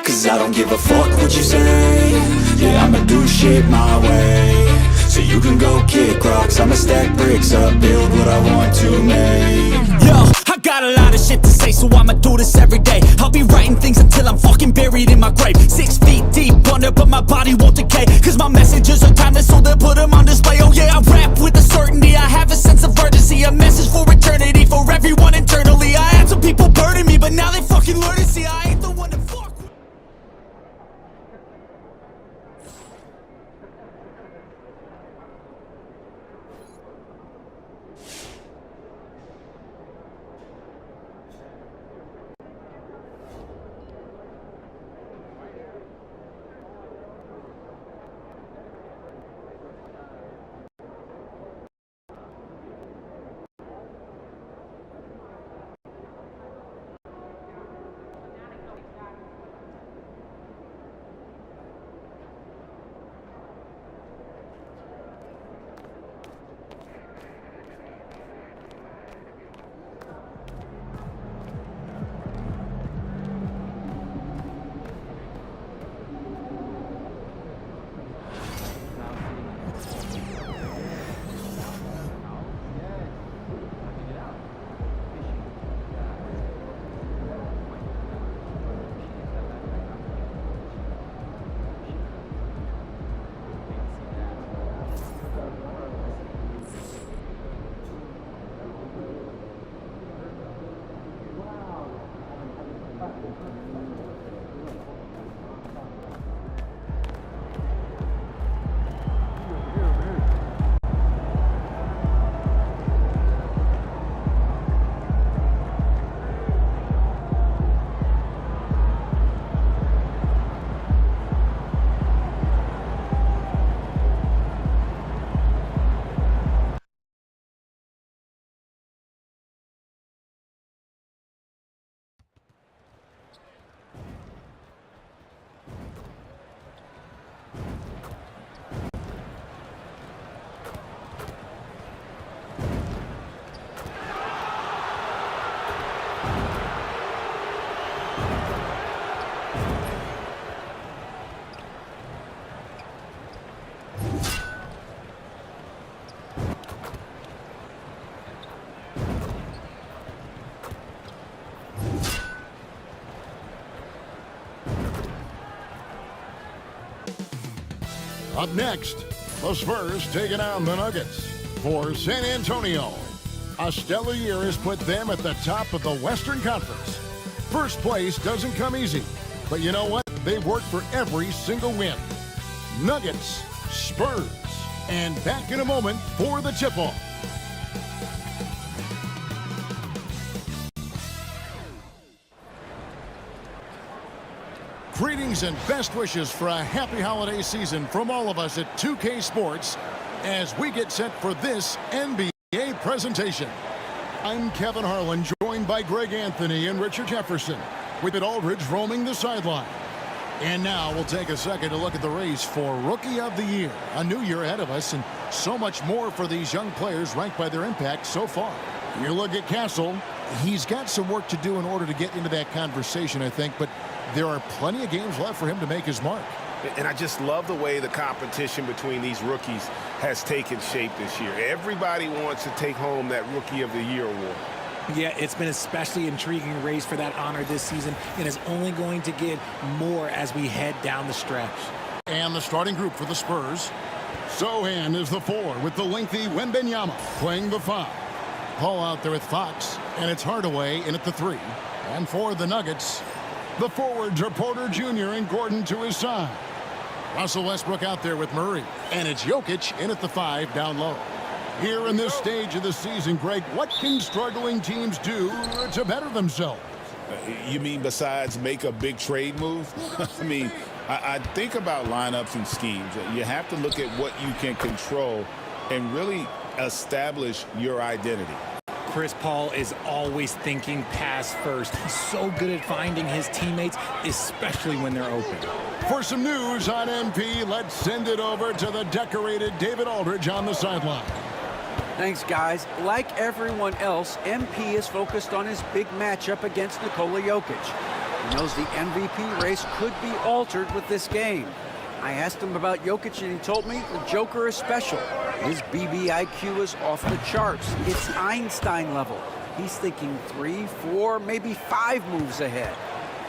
Cause I don't give a fuck what you say. Yeah, I'ma do shit my way. So you can go kick rocks, I'ma stack bricks up, build what I want to make. Yo, I got a lot of shit to say, so I'ma do this every day. I'll be writing things until I'm fucking buried in my grave. 6 feet deep under, but my body won't decay. Cause my messages are timeless, so they'll put them on display. Oh yeah, I rap with a certainty, I have a sense of urgency. A message for eternity, for everyone internally. I had some people burning me, but now they fucking learn to see I ain't the one to fuck with. Up next, the Spurs taking on the Nuggets. For San Antonio, a stellar year has put them at the top of the Western Conference. First place doesn't come easy, but you know what? They've worked for every single win. Nuggets, Spurs, and back in a moment for the tip-off. Greetings and best wishes for a happy holiday season from all of us at 2K Sports as we get set for this NBA presentation. I'm Kevin Harlan, joined by Greg Anthony and Richard Jefferson, with David Aldridge roaming the sideline. And now we'll take a second to look at the race for Rookie of the Year. A new year ahead of us and so much more for these young players ranked by their impact so far. You look at Castle, he's got some work to do in order to get into that conversation, I think, but there are plenty of games left for him to make his mark. And I just love the way the competition between these rookies has taken shape this year. Everybody wants to take home that Rookie of the Year award. Yeah, it's been especially intriguing race for that honor this season, and is only going to get more as we head down the stretch. And the starting group for the Spurs. Sohan is the 4 with the lengthy Wembanyama playing the 5. Paul out there with Fox, and it's Hardaway in at the 3. And for the Nuggets, the forwards are Porter Jr. and Gordon to his side. Russell Westbrook out there with Murray, and it's Jokic in at the 5 down low. Here in this stage of the season, Greg, what can struggling teams do to better themselves? You mean besides make a big trade move? I mean, I think about lineups and schemes. You have to look at what you can control and really establish your identity. Chris Paul is always thinking pass first. He's so good at finding his teammates, especially when they're open. For some news on MP, let's send it over to the decorated David Aldridge on the sideline. Thanks, guys. Like everyone else, MP is focused on his big matchup against Nikola Jokic. He knows the MVP race could be altered with this game. I asked him about Jokic, and he told me the Joker is special. His BBIQ is off the charts. It's Einstein level. He's thinking 3, 4, maybe 5 moves ahead.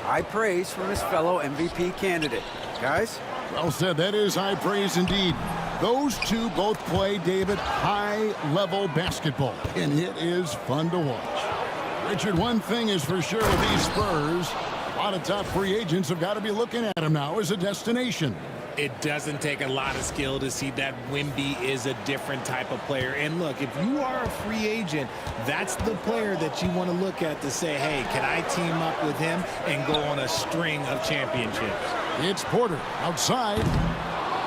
High praise from his fellow MVP candidate. Guys? Well said. That is high praise indeed. Those two both play, David, high-level basketball, and it is fun to watch. Richard, one thing is for sure with these Spurs, a lot of top free agents have got to be looking at them now as a destination. It doesn't take a lot of skill to see that Wemby is a different type of player. And look, if you are a free agent, that's the player that you want to look at to say, hey, can I team up with him and go on a string of championships? It's Porter outside.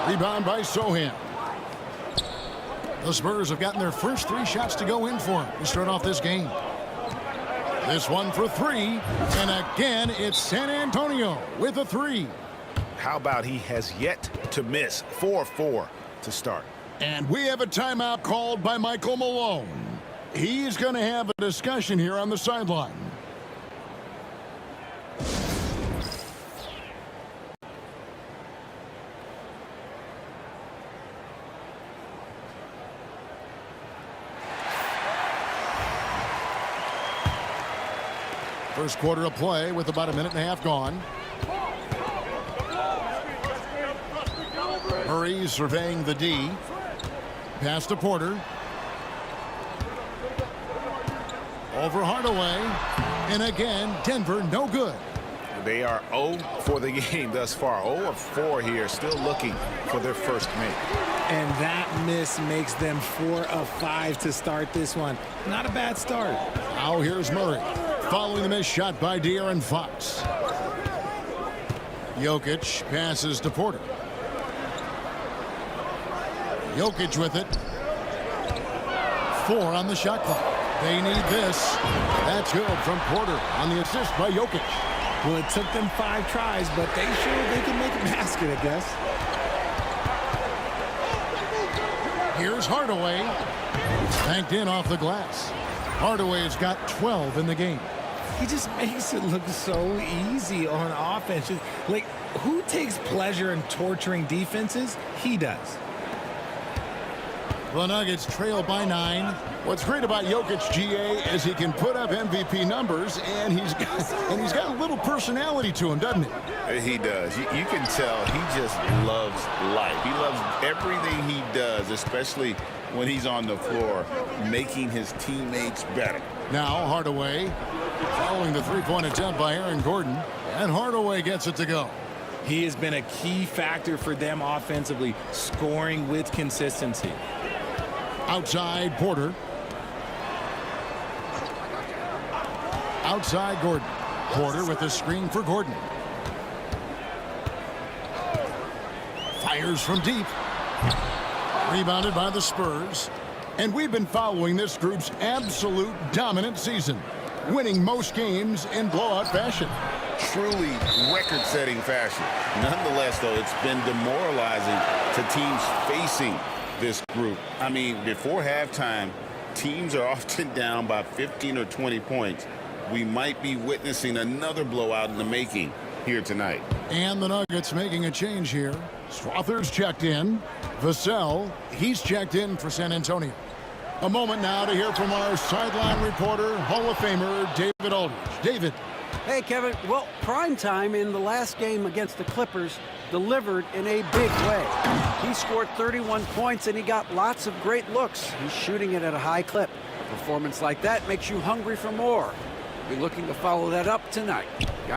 Rebound by Sohan. The Spurs have gotten their first 3 shots to go in for him to start off this game. This one for 3. And again, it's San Antonio with a 3. How about he has yet to miss? 4-4 to start. And we have a timeout called by Michael Malone. He's going to have a discussion here on the sideline. First quarter of play with about a minute and a half gone. Murray surveying the D. Pass to Porter. Over Hardaway. And again, Denver no good. They are 0 for the game thus far. 0 of 4 here, still looking for their first make. And that miss makes them 4 of 5 to start this one. Not a bad start. Now here's Murray. Following the miss shot by De'Aaron Fox. Jokic passes to Porter. Jokic with it. 4 on the shot clock. They need this. That's good from Porter on the assist by Jokic. Well, it took them 5 tries, but they showed they can make a basket, I guess. Here's Hardaway. Banked in off the glass. Hardaway's got 12 in the game. He just makes it look so easy on offense. Like, who takes pleasure in torturing defenses? He does. The Nuggets trail by 9. What's great about Jokic, GA, is he can put up MVP numbers, and he's got a little personality to him, doesn't he? He does. You can tell he just loves life. He loves everything he does, especially when he's on the floor, making his teammates better. Now Hardaway following the three-point attempt by Aaron Gordon, and Hardaway gets it to go. He has been a key factor for them offensively, scoring with consistency. Outside Porter. Outside Gordon. Porter with the screen for Gordon. Fires from deep. Rebounded by the Spurs. And we've been following this group's absolute dominant season, winning most games in blowout fashion. Truly record-setting fashion. Nonetheless, though, it's been demoralizing to teams facing this group. I mean, before halftime, teams are often down by 15 or 20 points. We might be witnessing another blowout in the making here tonight. And the Nuggets making a change here. Strother's checked in. Vassell, he's checked in for San Antonio. A moment now to hear from our sideline reporter, Hall of Famer David Aldridge. David. Hey, Kevin. Well, primetime in the last game against the Clippers delivered in a big way. He scored 31 points, and he got lots of great looks. He's shooting it at a high clip. A performance like that makes you hungry for more. We'll be looking to follow that up tonight.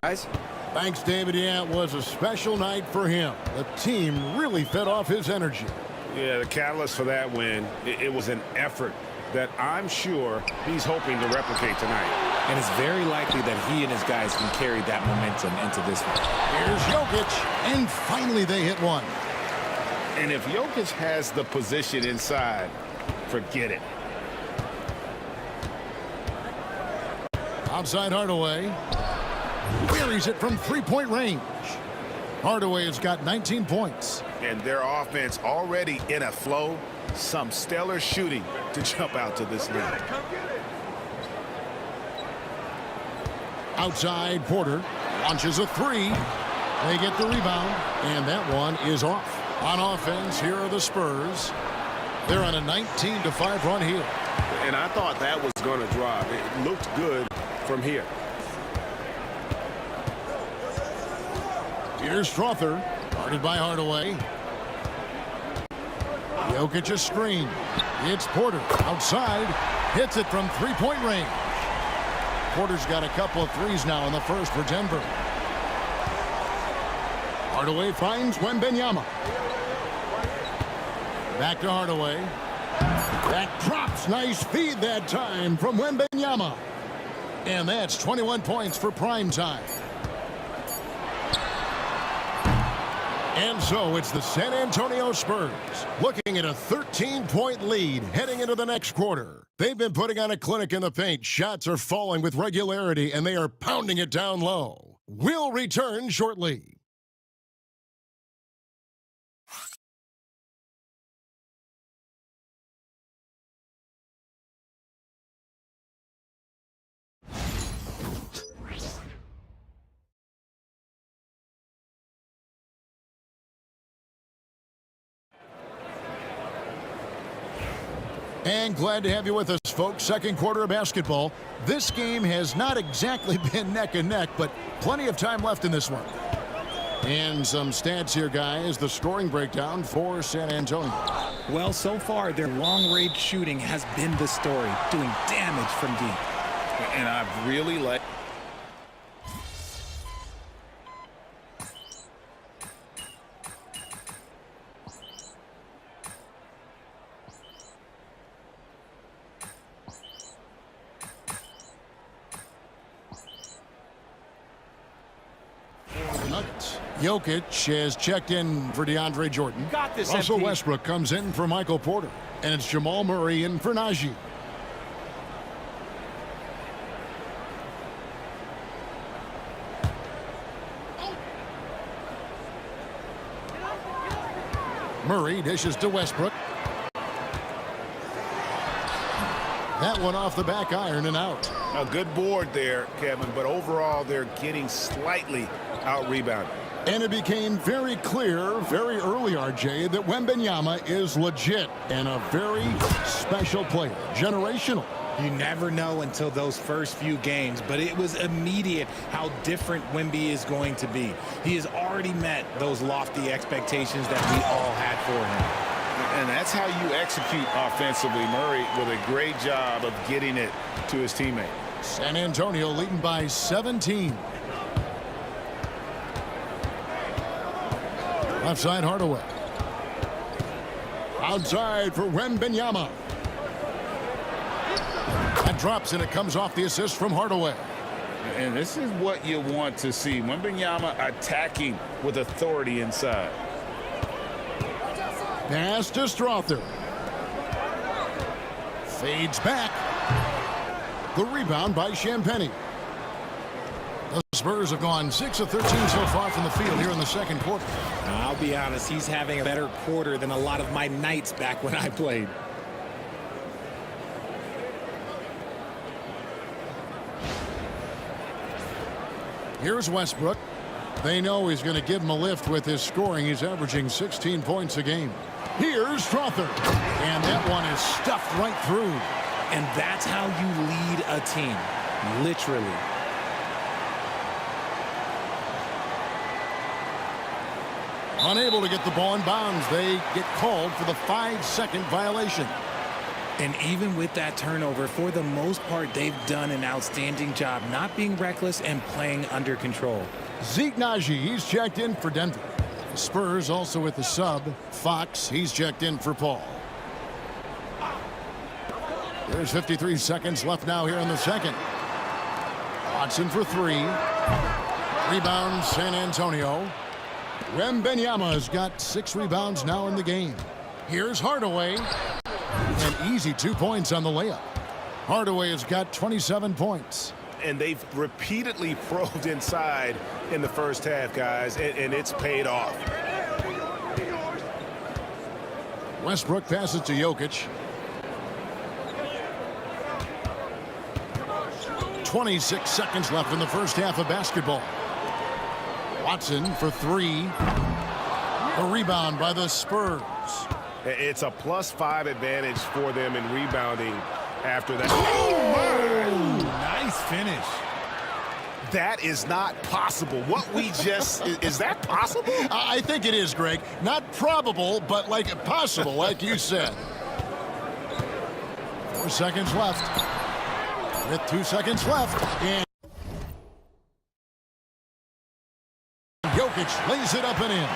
Guys? Thanks, David. Yeah, it was a special night for him. The team really fed off his energy. Yeah, the catalyst for that win, it was an effort that I'm sure he's hoping to replicate tonight. And it's very likely that he and his guys can carry that momentum into this one. Here's Jokic, and finally they hit one. And if Jokic has the position inside, forget it. Outside Hardaway. Buries it from three-point range. Hardaway has got 19 points. And their offense already in a flow. some stellar shooting to jump out to this lead. Outside, Porter launches a three. They get the rebound, and that one is off. On offense, here are the Spurs. They're on a 19-5 run here. And I thought that was going to drop. It looked good from here. Here's Strother, guarded by Hardaway. Jokic a screen. It's Porter outside. Hits it from three-point range. Porter's got a couple of threes now in the first for Denver. Hardaway finds Wembanyama. Back to Hardaway. That drops. Nice feed that time from Wembanyama. And that's 21 points for prime time. And so it's the San Antonio Spurs looking at a 13-point lead heading into the next quarter. They've been putting on a clinic in the paint. Shots are falling with regularity, and they are pounding it down low. We'll return shortly. And glad to have you with us, folks. Second quarter of basketball. This game has not exactly been neck and neck, but plenty of time left in this one. And some stats here, guys. The scoring breakdown for San Antonio. Well, so far, their long-range shooting has been the story, doing damage from deep. And I really like... Jokic has checked in for DeAndre Jordan. Got this, Russell MP. Westbrook comes in for Michael Porter. And it's Jamal Murray in for Najee. Murray dishes to Westbrook. That one off the back iron and out. A good board there, Kevin, but overall they're getting slightly out-rebounded. And it became very clear very early, RJ, that Wembanyama is legit and a very special player. Generational. You never know until those first few games, but it was immediate how different Wemby is going to be. He has already met those lofty expectations that we all had for him. And that's how you execute offensively. Murray with a great job of getting it to his teammate. San Antonio leading by 17. Left side, Hardaway. Outside for Wembanyama. That drops, and it comes off the assist from Hardaway. And this is what you want to see. Wembanyama attacking with authority inside. Pass to Strother. Fades back. The rebound by Champagnie. The Spurs have gone 6 of 13 so far from the field here in the second quarter. I'll be honest, he's having a better quarter than a lot of my nights back when I played. Here's Westbrook. They know he's going to give him a lift with his scoring. He's averaging 16 points a game. Here's Strother. And that one is stuffed right through. And that's how you lead a team, literally. Unable to get the ball in bounds. They get called for the 5-second violation. And even with that turnover, for the most part, they've done an outstanding job not being reckless and playing under control. Zeke Najee, he's checked in for Denver. The Spurs also with the sub. Fox, he's checked in for Paul. There's 53 seconds left now here in the second. Watson for three. Rebound, San Antonio. Wembanyama's got 6 rebounds now in the game. Here's Hardaway. An easy 2 points on the layup. Hardaway has got 27 points. And they've repeatedly probed inside in the first half, guys, and it's paid off. Westbrook passes to Jokic. 26 seconds left in the first half of basketball. Watson for three. A rebound by the Spurs. It's a +5 advantage for them in rebounding after that. Oh, nice finish. That is not possible. What we just, is that possible? I think it is, Greg. Not probable, but like possible, like you said. 4 seconds left. With 2 seconds left. And Jokic lays it up and in.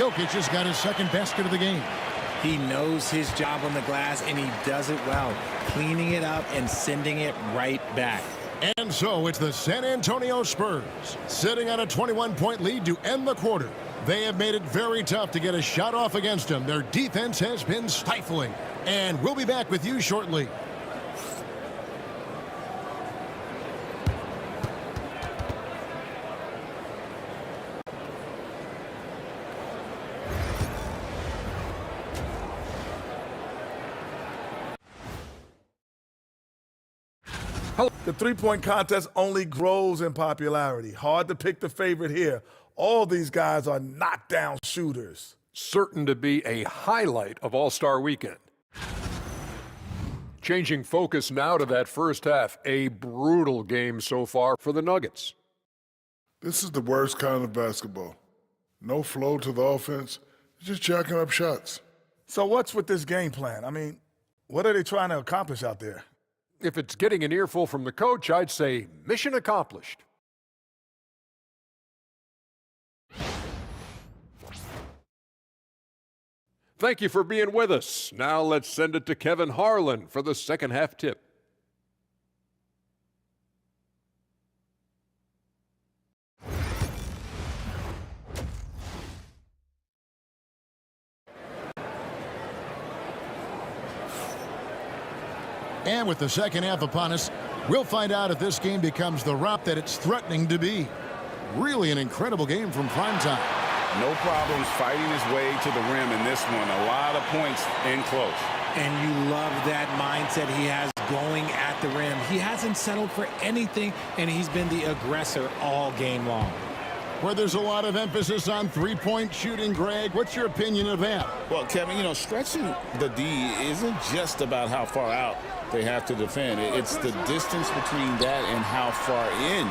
Jokic has got his second basket of the game. He knows his job on the glass, and he does it well, cleaning it up and sending it right back. And so it's the San Antonio Spurs sitting on a 21-point lead to end the quarter. They have made it very tough to get a shot off against them. Their defense has been stifling. And we'll be back with you shortly. The three-point contest only grows in popularity. Hard to pick the favorite here. All these guys are knockdown shooters. Certain to be a highlight of All-Star Weekend. Changing focus now to that first half. A brutal game so far for the Nuggets. This is the worst kind of basketball. No flow to the offense, just jacking up shots. So what's with this game plan? I mean, what are they trying to accomplish out there? If it's getting an earful from the coach, I'd say mission accomplished. Thank you for being with us. Now let's send it to Kevin Harlan for the second half tip. And with the second half upon us, we'll find out if this game becomes the rout that it's threatening to be. Really an incredible game from primetime. No problems fighting his way to the rim in this one. A lot of points in close. And you love that mindset he has going at the rim. He hasn't settled for anything, and he's been the aggressor all game long. Where there's a lot of emphasis on three-point shooting, Greg, what's your opinion of that? Well, Kevin, you know, stretching the D isn't just about how far out they have to defend. It's the distance between that and how far in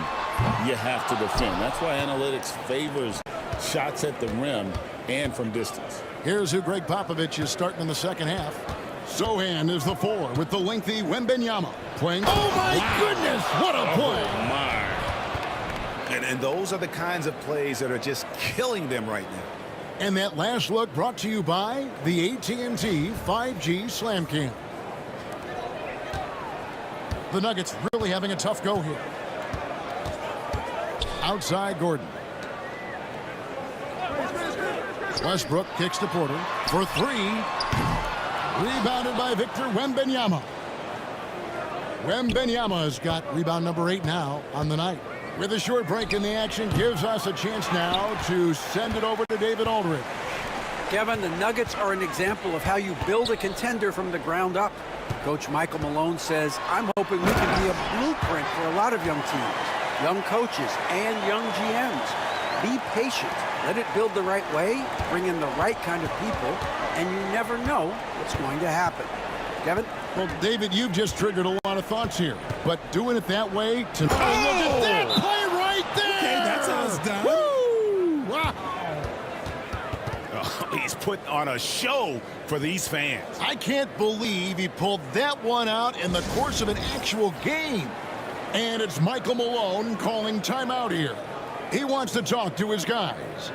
you have to defend. That's why analytics favors shots at the rim and from distance. Here's who Greg Popovich is starting in the second half. Sohan is the 4 with the lengthy Wembanyama playing. Oh, my goodness, what a play. Oh, my. And those are the kinds of plays that are just killing them right now. And that last look brought to you by the AT&T 5G Slam Cam. The Nuggets really having a tough go here. Outside Gordon. Westbrook kicks to Porter for 3. Rebounded by Victor Wembanyama. Wembanyama has got rebound number 8 now on the night. With a short break in the action, gives us a chance now to send it over to David Aldridge. Kevin, the Nuggets are an example of how you build a contender from the ground up. Coach Michael Malone says, I'm hoping we can be a blueprint for a lot of young teams, young coaches, and young GMs. Be patient. Let it build the right way, bring in the right kind of people, and you never know what's going to happen. Kevin? Well, David, you've just triggered a lot of thoughts here, but doing it that way to... Oh, look at that play right there! Okay, that's how it's done. Woo! Wow! Oh, he's putting on a show for these fans. I can't believe he pulled that one out in the course of an actual game. And it's Michael Malone calling timeout here. He wants to talk to his guys.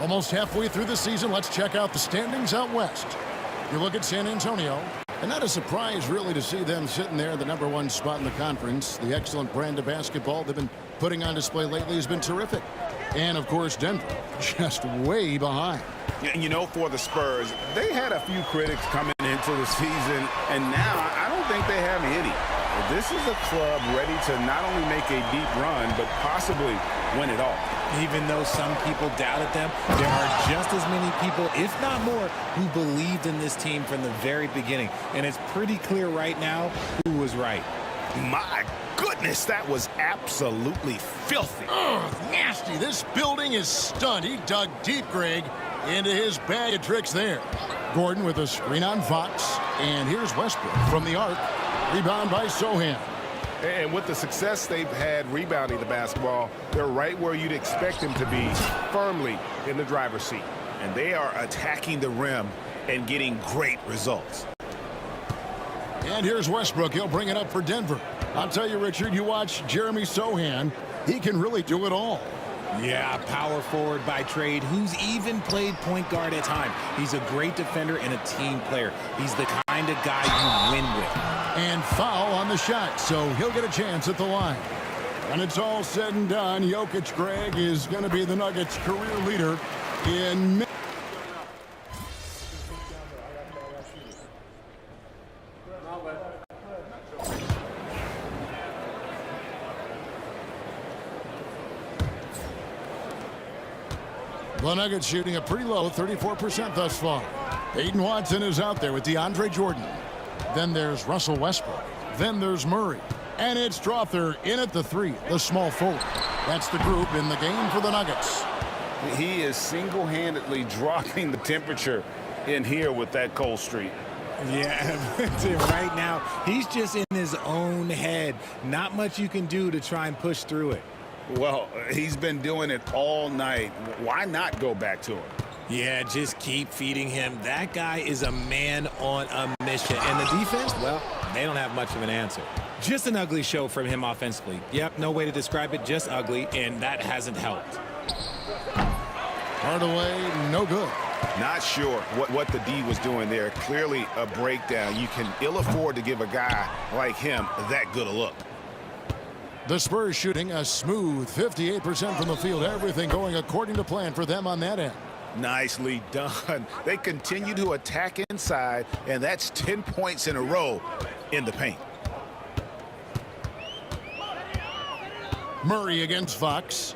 Almost halfway through the season, let's check out the standings out west. You look at San Antonio, and not a surprise really to see them sitting there, the #1 spot in the conference. The excellent brand of basketball they've been putting on display lately has been terrific. And of course, Denver just way behind. You know, for the Spurs, they had a few critics coming into the season, and now I don't think they have any. This is a club ready to not only make a deep run, but possibly win it all. Even though some people doubted them, there are just as many people, if not more, who believed in this team from the very beginning. And it's pretty clear right now who was right. My goodness, that was absolutely filthy. Oh, nasty. This building is stunned. He dug deep, Greg, into his bag of tricks there. Gordon with a screen on Fox. And here's Westbrook from the arc. Rebound by Sohan. And with the success they've had rebounding the basketball, they're right where you'd expect them to be, firmly in the driver's seat. And they are attacking the rim and getting great results. And here's Westbrook. He'll bring it up for Denver. I'll tell you, Richard, you watch Jeremy Sohan. He can really do it all. Yeah, power forward by trade, who's even played point guard at times. He's a great defender and a team player. He's the kind of guy you win with. And foul on the shot, so he'll get a chance at the line. When it's all said and done, Jokic, Greg, is going to be the Nuggets' career leader in... The Nuggets shooting a pretty low 34% thus far. Peyton Watson is out there with DeAndre Jordan. Then there's Russell Westbrook. Then there's Murray. And it's Strother in at the 3, the small forward. That's the group in the game for the Nuggets. He is single-handedly dropping the temperature in here with that cold streak. Yeah, right now, he's just in his own head. Not much you can do to try and push through it. Well, he's been doing it all night. Why not go back to him? Yeah, just keep feeding him. That guy is a man on a mission. And the defense, well, they don't have much of an answer. Just an ugly show from him offensively. Yep, no way to describe it, just ugly, and that hasn't helped. Hardaway, no good. Not sure what the D was doing there. Clearly a breakdown. You can ill afford to give a guy like him that good a look. The Spurs shooting a smooth 58% from the field. Everything going according to plan for them on that end. Nicely done. They continue to attack inside, and that's 10 points in a row in the paint. Murray against Fox.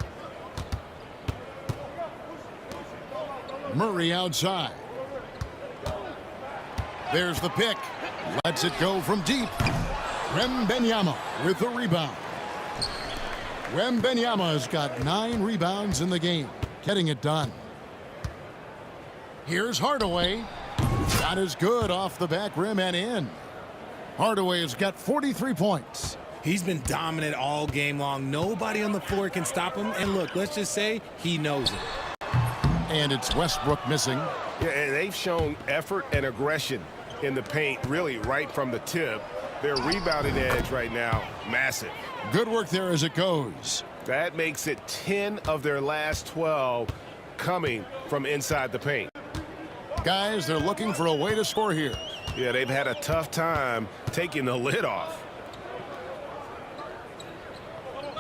Murray outside. There's the pick. Lets it go from deep. Wembanyama with the rebound. Wembanyama has got 9 rebounds in the game, getting it done. Here's Hardaway. Shot is good off the back rim and in. Hardaway has got 43 points. He's been dominant all game long. Nobody on the floor can stop him. And look, let's just say he knows it. And it's Westbrook missing. Yeah, and they've shown effort and aggression in the paint, really right from the tip. Their rebounding edge right now, massive. Good work there as it goes. That makes it 10 of their last 12 coming from inside the paint. Guys, they're looking for a way to score here. Yeah, they've had a tough time taking the lid off.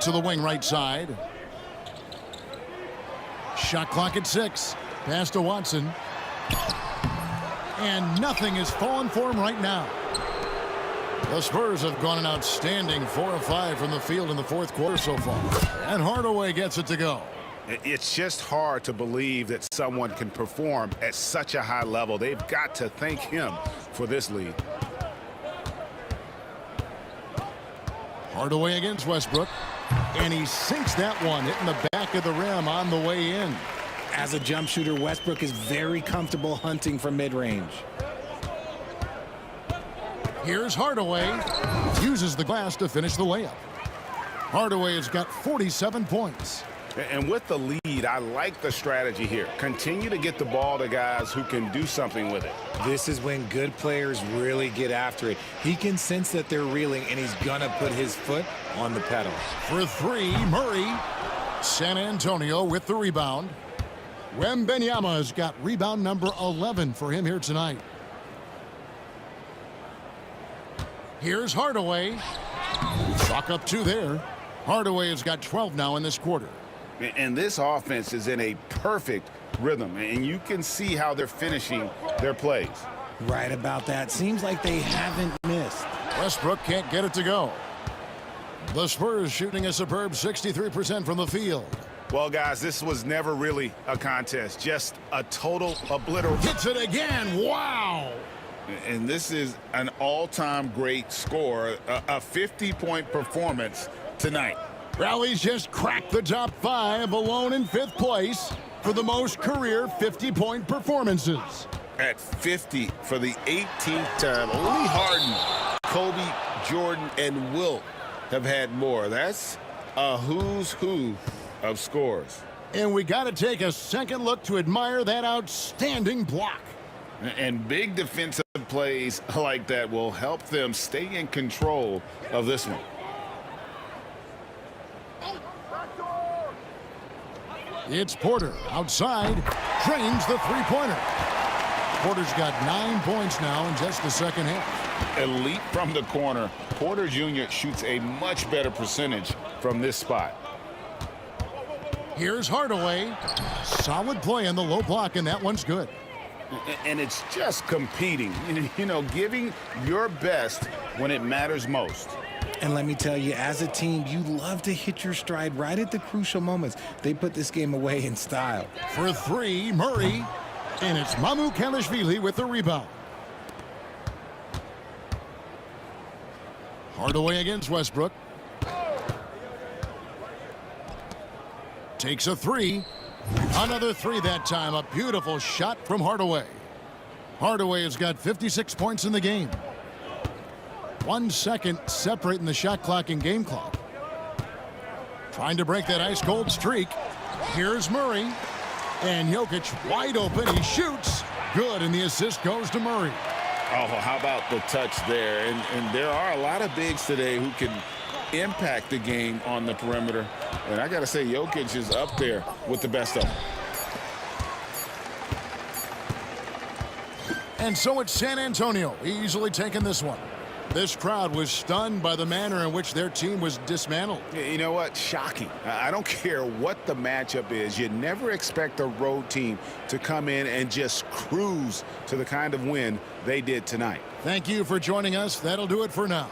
To the wing right side. Shot clock at 6. Pass to Watson. And nothing is falling for him right now. The Spurs have gone an outstanding 4 of 5 from the field in the fourth quarter so far. And Hardaway gets it to go. It's just hard to believe that someone can perform at such a high level. They've got to thank him for this lead. Hardaway against Westbrook. And he sinks that one, hitting the back of the rim on the way in. As a jump shooter, Westbrook is very comfortable hunting from mid-range. Here's Hardaway. Uses the glass to finish the layup. Hardaway has got 47 points. And with the lead, I like the strategy here. Continue to get the ball to guys who can do something with it. This is when good players really get after it. He can sense that they're reeling, and he's going to put his foot on the pedal. For 3, Murray. San Antonio with the rebound. Wembanyama's got rebound number 11 for him here tonight. Here's Hardaway. Chalk up 2 there. Hardaway has got 12 now in this quarter. And this offense is in a perfect rhythm, and you can see how they're finishing their plays. Right about that. Seems like they haven't missed. Westbrook can't get it to go. The Spurs shooting a superb 63% from the field. Well, guys, this was never really a contest, just a total obliteration. Hits it again. Wow. And this is an all-time great score, a 50-point performance tonight. Rally's just cracked the top 5, alone in 5th place for the most career 50-point performances. At 50 for the 18th time. Only Harden, Kobe, Jordan, and Wilt have had more. That's a who's who of scores. And we got to take a second look to admire that outstanding block. And big defensive plays like that will help them stay in control of this one. It's Porter outside, drains the three-pointer. Porter's got 9 points now in just the second half. Elite from the corner. Porter Jr. shoots a much better percentage from this spot. Here's Hardaway. Solid play in the low block, and that one's good. And it's just competing, you know, giving your best when it matters most. And let me tell you, as a team, you love to hit your stride right at the crucial moments. They put this game away in style. For 3, Murray. And it's MYCAREER with the rebound. Hardaway against Westbrook. Takes a 3. Another 3 that time. A beautiful shot from Hardaway. Hardaway has got 56 points in the game. 1 second separating the shot clock and game clock. Trying to break that ice-cold streak. Here's Murray. And Jokic wide open. He shoots. Good, and the assist goes to Murray. Oh, how about the touch there? And there are a lot of bigs today who can impact the game on the perimeter. And I got to say, Jokic is up there with the best of them. And so it's San Antonio easily taking this one. This crowd was stunned by the manner in which their team was dismantled. You know what? Shocking. I don't care what the matchup is. You never expect a road team to come in and just cruise to the kind of win they did tonight. Thank you for joining us. That'll do it for now.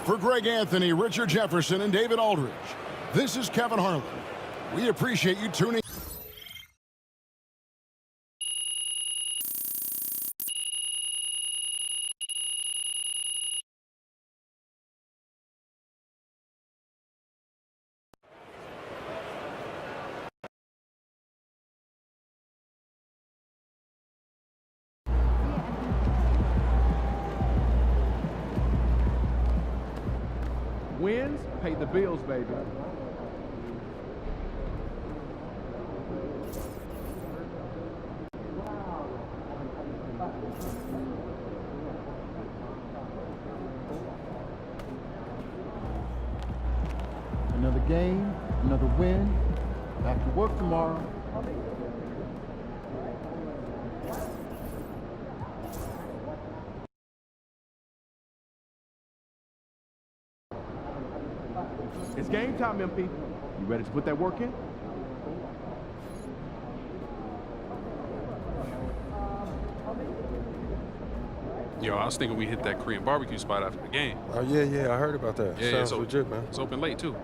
For Greg Anthony, Richard Jefferson, and David Aldridge, this is Kevin Harlan. We appreciate you tuning in. Wins pay the bills, baby. Another game, another win. Back to work tomorrow. It's game time, MP. You ready to put that work in? Yo, I was thinking we hit that Korean barbecue spot after the game. Oh, yeah, I heard about that. Yeah, Sounds it's legit, man. It's open late, too.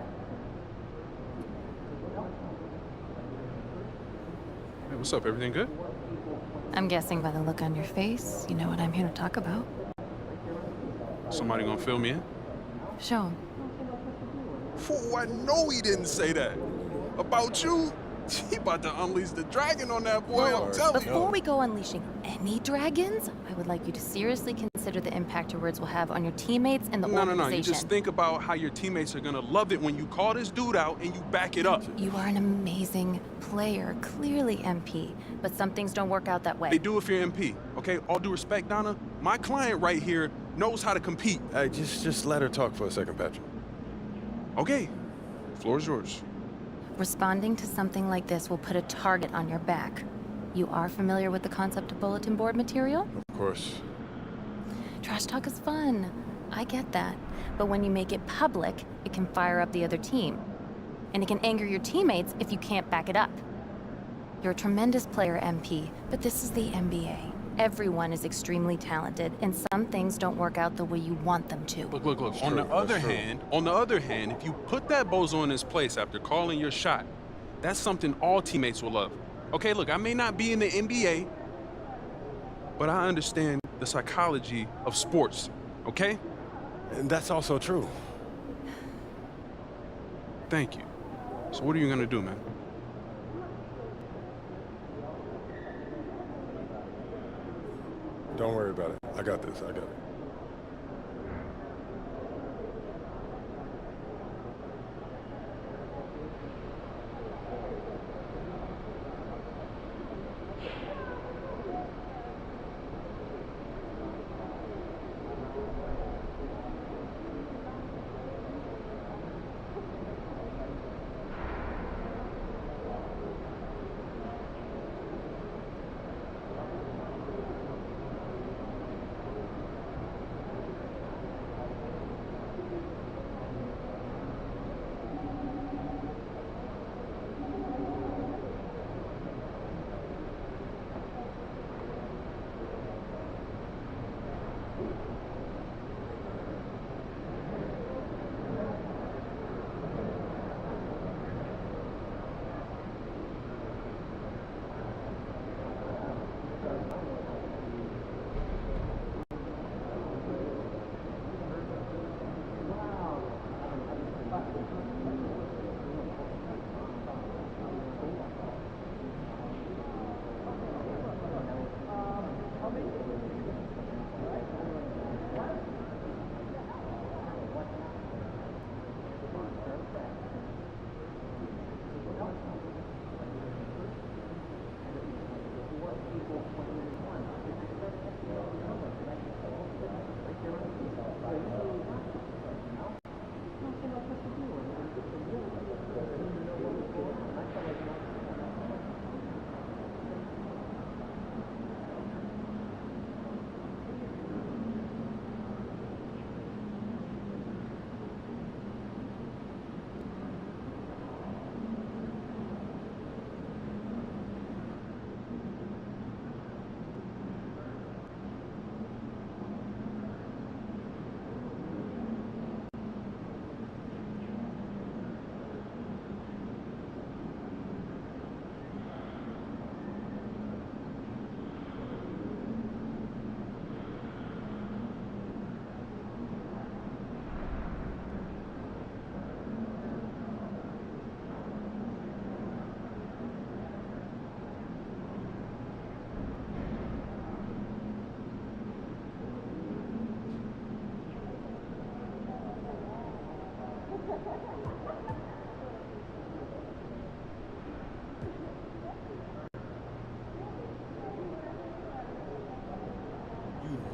Hey, what's up? Everything good? I'm guessing by the look on your face, you know what I'm here to talk about. Somebody gonna fill me in? Show 'em. Fool, I know he didn't say that. About you? He about to unleash the dragon on that boy, I'm telling you. Before we go unleashing any dragons, I would like you to seriously consider the impact your words will have on your teammates and the organization. No. You just think about how your teammates are going to love it when you call this dude out and you back it up. You are an amazing player, clearly MP, but some things don't work out that way. They do if you're MP, okay? All due respect, Donna, my client right here knows how to compete. Hey, just let her talk for a second, Patrick. Okay, floor is yours. Responding to something like this will put a target on your back. You are familiar with the concept of bulletin board material? Of course. Trash talk is fun. I get that. But when you make it public, it can fire up the other team. And it can anger your teammates if you can't back it up. You're a tremendous player, MP, but this is the NBA. Everyone is extremely talented, and some things don't work out the way you want them to. Look. On the other hand, if you put that bozo in his place after calling your shot, that's something all teammates will love. Okay, look, I may not be in the NBA, but I understand the psychology of sports, okay? And that's also true. Thank you. So what are you gonna do, man? Don't worry about it. I got this. I got it.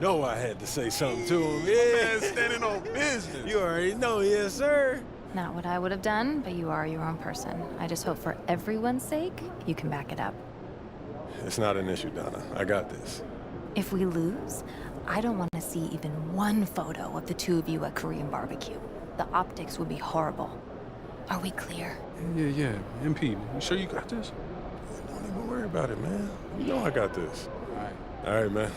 know I had to say something to him. Yeah. Man, standing on business. You already know, yes, sir. Not what I would have done, but you are your own person. I just hope for everyone's sake, you can back it up. It's not an issue, Donna. I got this. If we lose, I don't want to see even one photo of the two of you at Korean barbecue. The optics would be horrible. Are we clear? Yeah. MP, you sure you got this? Don't even worry about it, man. You know I got this. All right. All right, man.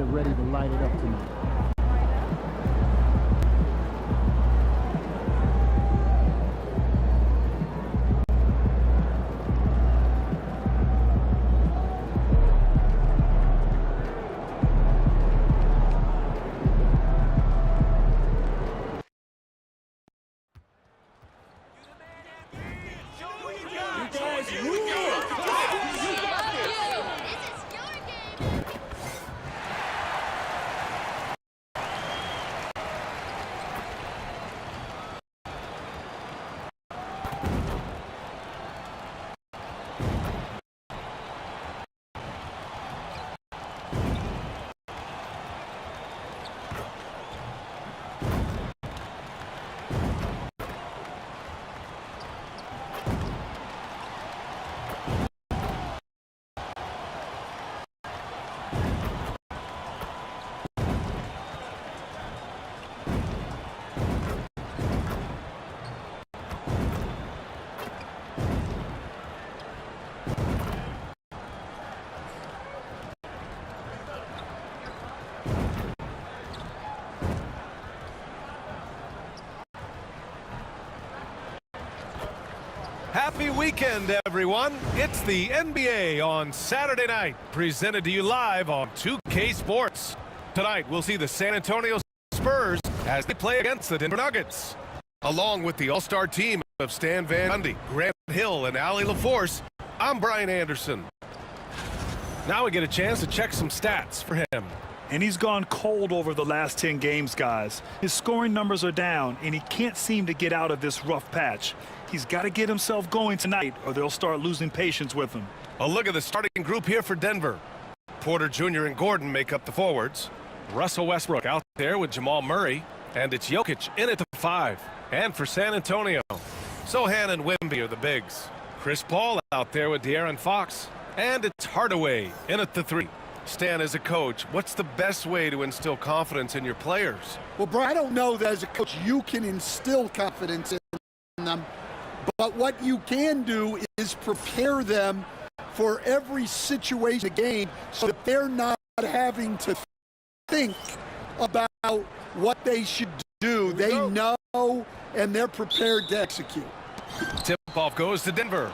they're ready to light it up tonight. Happy weekend, everyone. It's the NBA on Saturday night, presented to you live on 2K Sports. Tonight, we'll see the San Antonio Spurs as they play against the Denver Nuggets. Along with the all-star team of Stan Van Gundy, Grant Hill, and Allie LaForce, I'm Brian Anderson. Now we get a chance to check some stats for him. And he's gone cold over the last 10 games, guys. His scoring numbers are down, and he can't seem to get out of this rough patch. He's got to get himself going tonight, or they'll start losing patience with him. A look at the starting group here for Denver. Porter Jr. and Gordon make up the forwards. Russell Westbrook out there with Jamal Murray. And it's Jokic in at the 5. And for San Antonio, Sohan and Wemby are the bigs. Chris Paul out there with De'Aaron Fox. And it's Hardaway in at the 3. Stan, as a coach, what's the best way to instill confidence in your players? Well, Brian, I don't know that as a coach you can instill confidence in them. But what you can do is prepare them for every situation of the game so that they're not having to think about what they should do. They know and they're prepared to execute. Tip-off goes to Denver.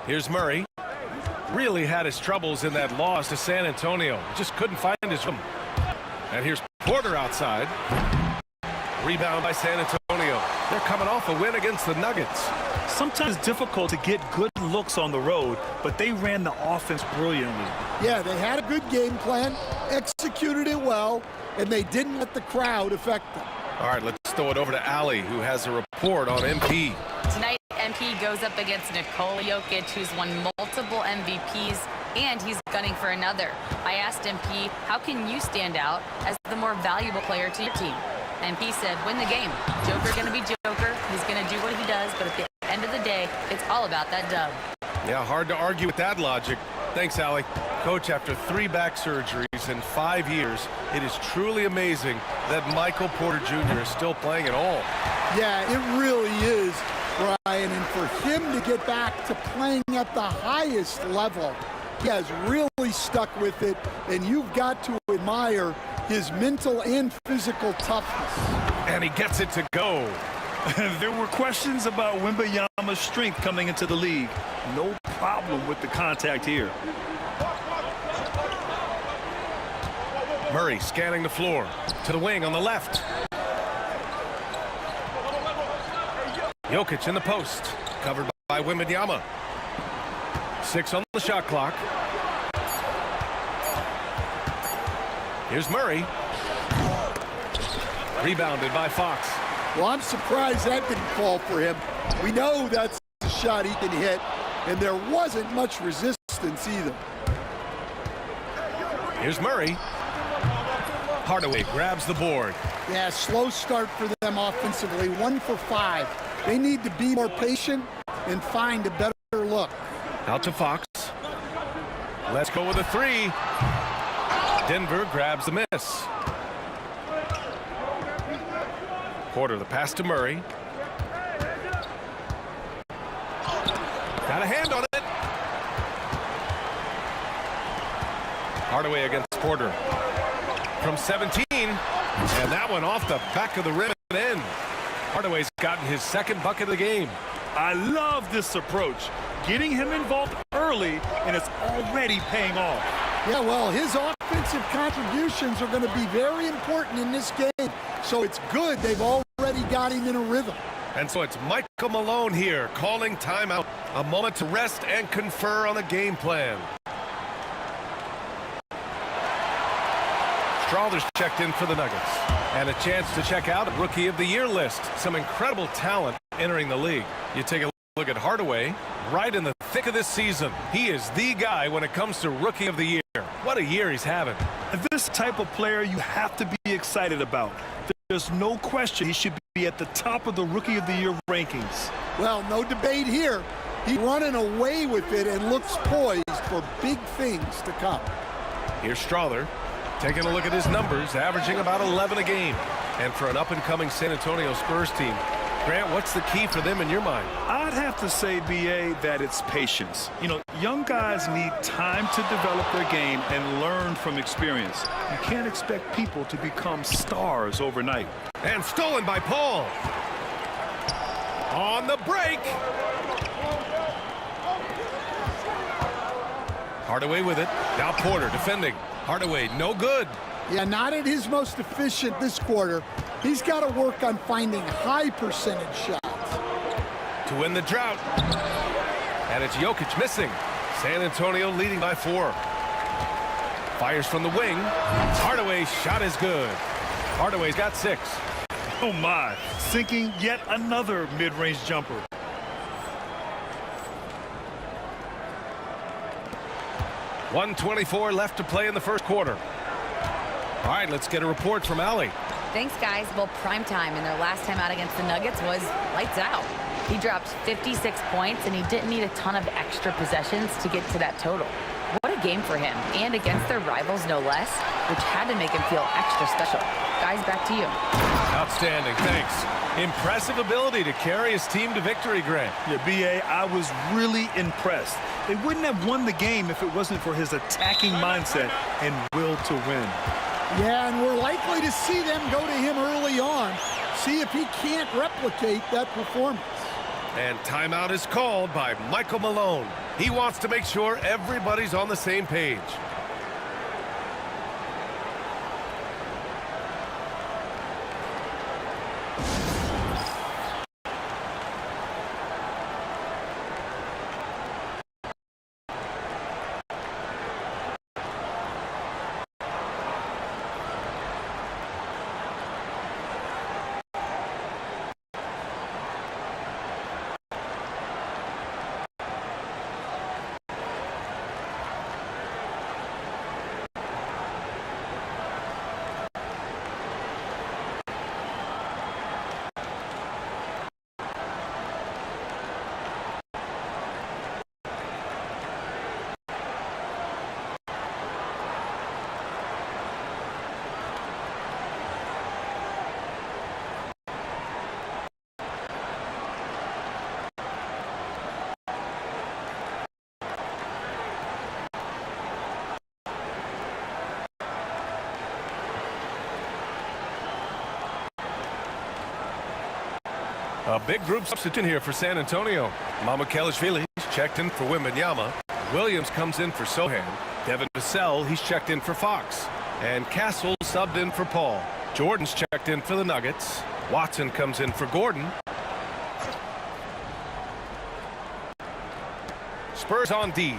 Here's Murray. Really had his troubles in that loss to San Antonio. Just couldn't find his rhythm. And here's Porter outside. Rebound by San Antonio. They're coming off a win against the Nuggets. Sometimes it's difficult to get good looks on the road, but they ran the offense brilliantly. Yeah, they had a good game plan, executed it well, and they didn't let the crowd affect them. All right, let's throw it over to Allie, who has a report on MP. Tonight, MP goes up against Nikola Jokic, who's won multiple MVPs, and he's gunning for another. I asked MP, how can you stand out as the more valuable player to your team? MP said, win the game. Joker going to be Joker. He's going to do what he does, but at the end of the day, it's all about that dub. Yeah, hard to argue with that logic. Thanks, Allie. Coach, after 3 back surgeries in 5 years, it is truly amazing that Michael Porter Jr. is still playing at all. Yeah, it really is, Brian. And for him to get back to playing at the highest level, he has really stuck with it, and you've got to admire his mental and physical toughness. And he gets it to go. There were questions about Wembanyama's strength coming into the league. No problem with the contact here. Murray scanning the floor to the wing on the left. Jokic in the post, covered by Wembanyama. 6 on the shot clock. Here's Murray. Rebounded by Fox. Well, I'm surprised that didn't fall for him. We know that's a shot he can hit, and there wasn't much resistance either. Here's Murray. Hardaway grabs the board. Yeah, slow start for them offensively. 1 for 5. They need to be more patient and find a better look. Out to Fox. Let's go with a 3. Denver grabs the miss. Porter the pass to Murray. Got a hand on it. Hardaway against Porter. From 17, and that one off the back of the rim and in. Hardaway's gotten his second bucket of the game. I love this approach. Getting him involved early, and it's already paying off. Yeah, well, his offensive contributions are going to be very important in this game. So it's good they've already got him in a rhythm. And so it's Michael Malone here calling timeout. A moment to rest and confer on a game plan. Strawther's checked in for the Nuggets. And a chance to check out a Rookie of the Year list. Some incredible talent entering the league. You take a look at Hardaway, right in the thick of this season. He is the guy when it comes to Rookie of the Year. What a year he's having. This type of player you have to be excited about. There's no question he should be at the top of the Rookie of the Year rankings. Well, no debate here. He's running away with it and looks poised for big things to come. Here's Strawther taking a look at his numbers, averaging about 11 a game. And for an up-and-coming San Antonio Spurs team, Grant, what's the key for them in your mind? I'd have to say, B.A., that it's patience. You know, young guys need time to develop their game and learn from experience. You can't expect people to become stars overnight. And stolen by Paul. On the break. Hardaway with it. Now Porter defending. Hardaway, no good. Yeah, not at his most efficient this quarter. He's got to work on finding high percentage shots. To win the drought. And it's Jokic missing. San Antonio leading by 4. Fires from the wing. Hardaway's shot is good. Hardaway's got 6. Oh my, sinking yet another mid-range jumper. .124 left to play in the first quarter. All right, let's get a report from Allie. Thanks, guys. Well, prime time in their last time out against the Nuggets was lights out. He dropped 56 points, and he didn't need a ton of extra possessions to get to that total. What a game for him, and against their rivals, no less, which had to make him feel extra special. Guys, back to you. Outstanding, thanks. Impressive ability to carry his team to victory, Grant. Yeah, B.A., I was really impressed. They wouldn't have won the game if it wasn't for his attacking mindset and will to win. Yeah, and we're likely to see them go to him early on, see if he can't replicate that performance. And timeout is called by Michael Malone. He wants to make sure everybody's on the same page. A big group substitute here for San Antonio. Mamukelashvili checked in for Wembanyama. Williams comes in for Sohan. Devin Vassell, he's checked in for Fox. And Castle subbed in for Paul. Jordan's checked in for the Nuggets. Watson comes in for Gordon. Spurs on D.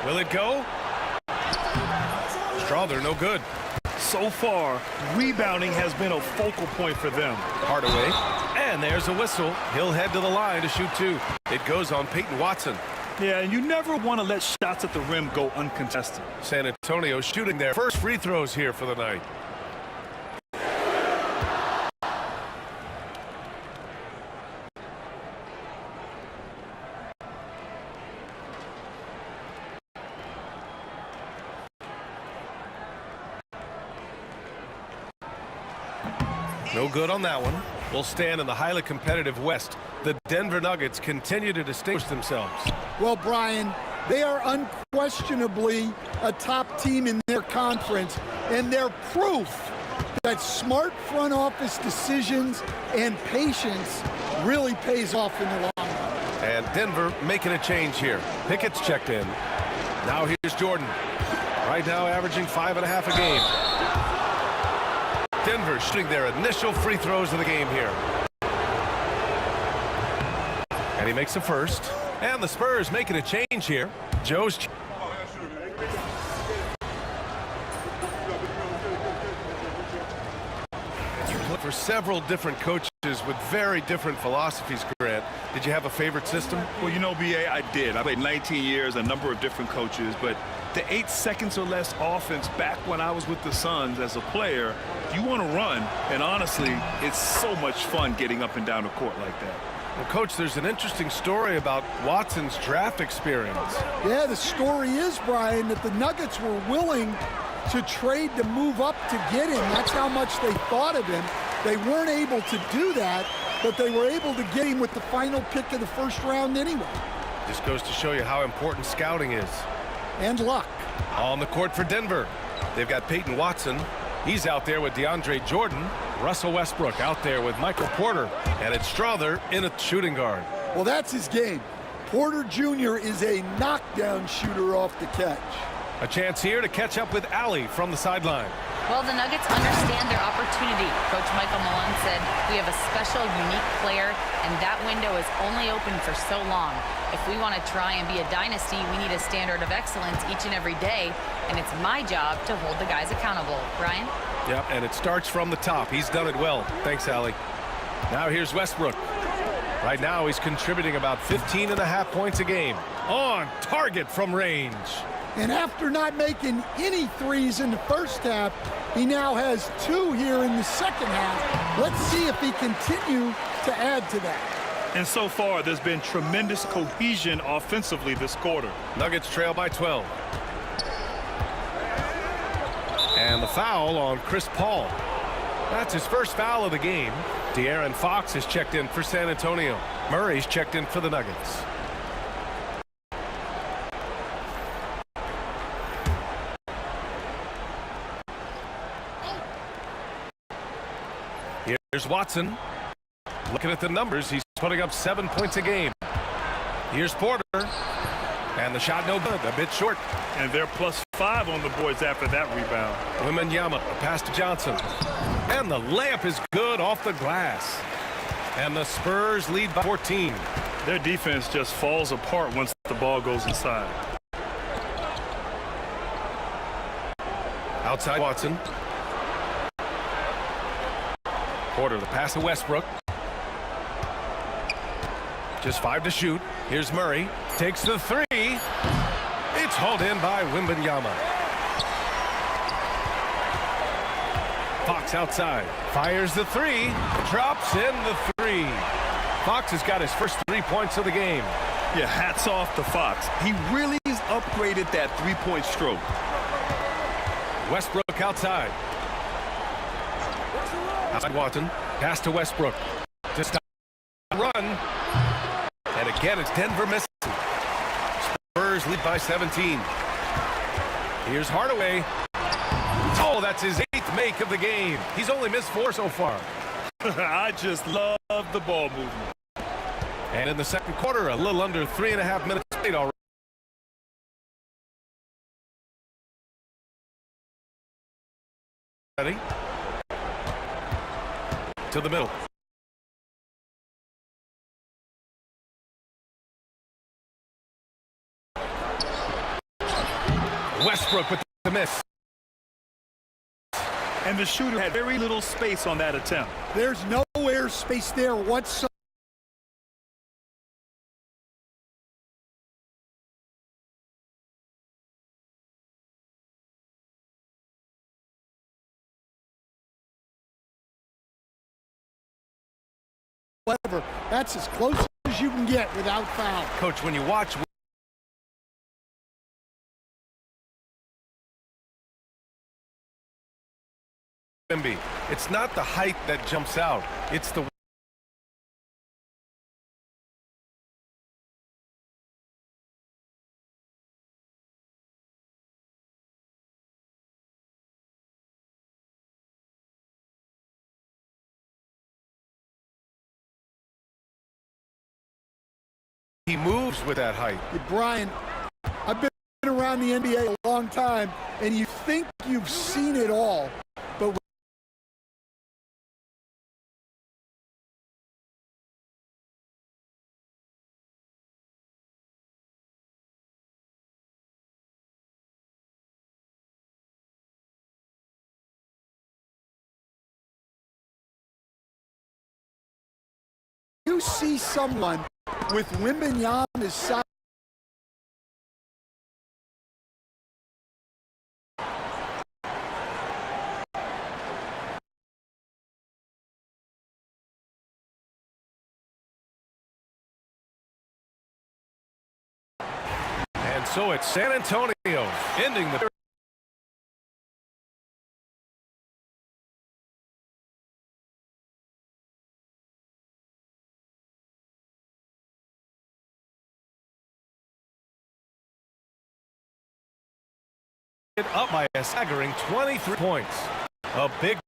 Will it go? Strawther, no good. So far, rebounding has been a focal point for them. Hardaway, and there's a whistle. He'll head to the line to shoot 2. It goes on Peyton Watson. Yeah, and you never want to let shots at the rim go uncontested. San Antonio shooting their first free throws here for the night. No good on that one. We'll stand in the highly competitive West. The Denver Nuggets continue to distinguish themselves. Well, Brian, They are unquestionably a top team in their conference, and they're proof that smart front office decisions and patience really pays off in the long run. And Denver making a change here. Pickett's checked in. Now here's Jordan. Right now averaging 5.5 a game. Denver shooting their initial free throws of the game here. And he makes the first. And the Spurs making a change here. Joe's. For several different coaches with very different philosophies, Grant. Did you have a favorite system? Well, you know, B.A., I did. I played 19 years, a number of different coaches, but the 8 seconds or less offense back when I was with the Suns as a player, you want to run, and honestly, it's so much fun getting up and down the court like that. Well, Coach, there's an interesting story about Watson's draft experience. Yeah, the story is, Brian, that the Nuggets were willing to trade to move up to get him. That's how much they thought of him. They weren't able to do that, but they were able to get him with the final pick of the first round anyway. Just goes to show you how important scouting is. And luck. On the court for Denver, they've got Peyton Watson. He's out there with DeAndre Jordan. Russell Westbrook out there with Michael Porter. And it's Strother in a shooting guard. Well, that's his game. Porter Jr. is a knockdown shooter off the catch. A chance here to catch up with Allie from the sideline. Well, the Nuggets understand their opportunity. Coach Michael Malone said, we have a special, unique player, and that window is only open for so long. If we want to try and be a dynasty, we need a standard of excellence each and every day, and it's my job to hold the guys accountable. Brian? Yep, and it starts from the top. He's done it well. Thanks, Allie. Now here's Westbrook. Right now, he's contributing about 15.5 points a game. On target from range. And after not making any threes in the first half, he now has 2 here in the second half. Let's see if he continues to add to that. And so far, there's been tremendous cohesion offensively this quarter. Nuggets trail by 12. And the foul on Chris Paul. That's his first foul of the game. De'Aaron Fox is checked in for San Antonio. Murray's checked in for the Nuggets. Here's Watson. Looking at the numbers, he's putting up 7 points a game. Here's Porter. And the shot no good, a bit short. And they're +5 on the boards after that rebound. Wembanyama, a pass to Johnson. And the layup is good off the glass. And the Spurs lead by 14. Their defense just falls apart once the ball goes inside. Outside Watson. Porter, the pass to Westbrook. Just 5 to shoot. Here's Murray. Takes the 3. It's hauled in by Wembanyama. Fox outside. Fires the 3. Drops in the 3. Fox has got his first 3 points of the game. Yeah, hats off to Fox. He really has upgraded that 3-point stroke. Westbrook outside. Outside Watson. Pass to Westbrook. To stop the run. And again, it's Denver missing. Spurs lead by 17. Here's Hardaway. Oh, that's his 8th make of the game. He's only missed 4 so far. I just love the ball movement. And in the second quarter, a little under 3.5 minutes played already. Ready? To the middle. Westbrook with the miss. And the shooter had very little space on that attempt. There's no air space there whatsoever. That's as close as you can get without foul. Coach, when you watch Wemby, it's not the height that jumps out. It's the he moves with that height. Hey, Brian, I've been around the NBA a long time, and you think you've seen it all, but you see someone with Wembanyama's size. And so it's San Antonio ending the up by a staggering 23 points. A big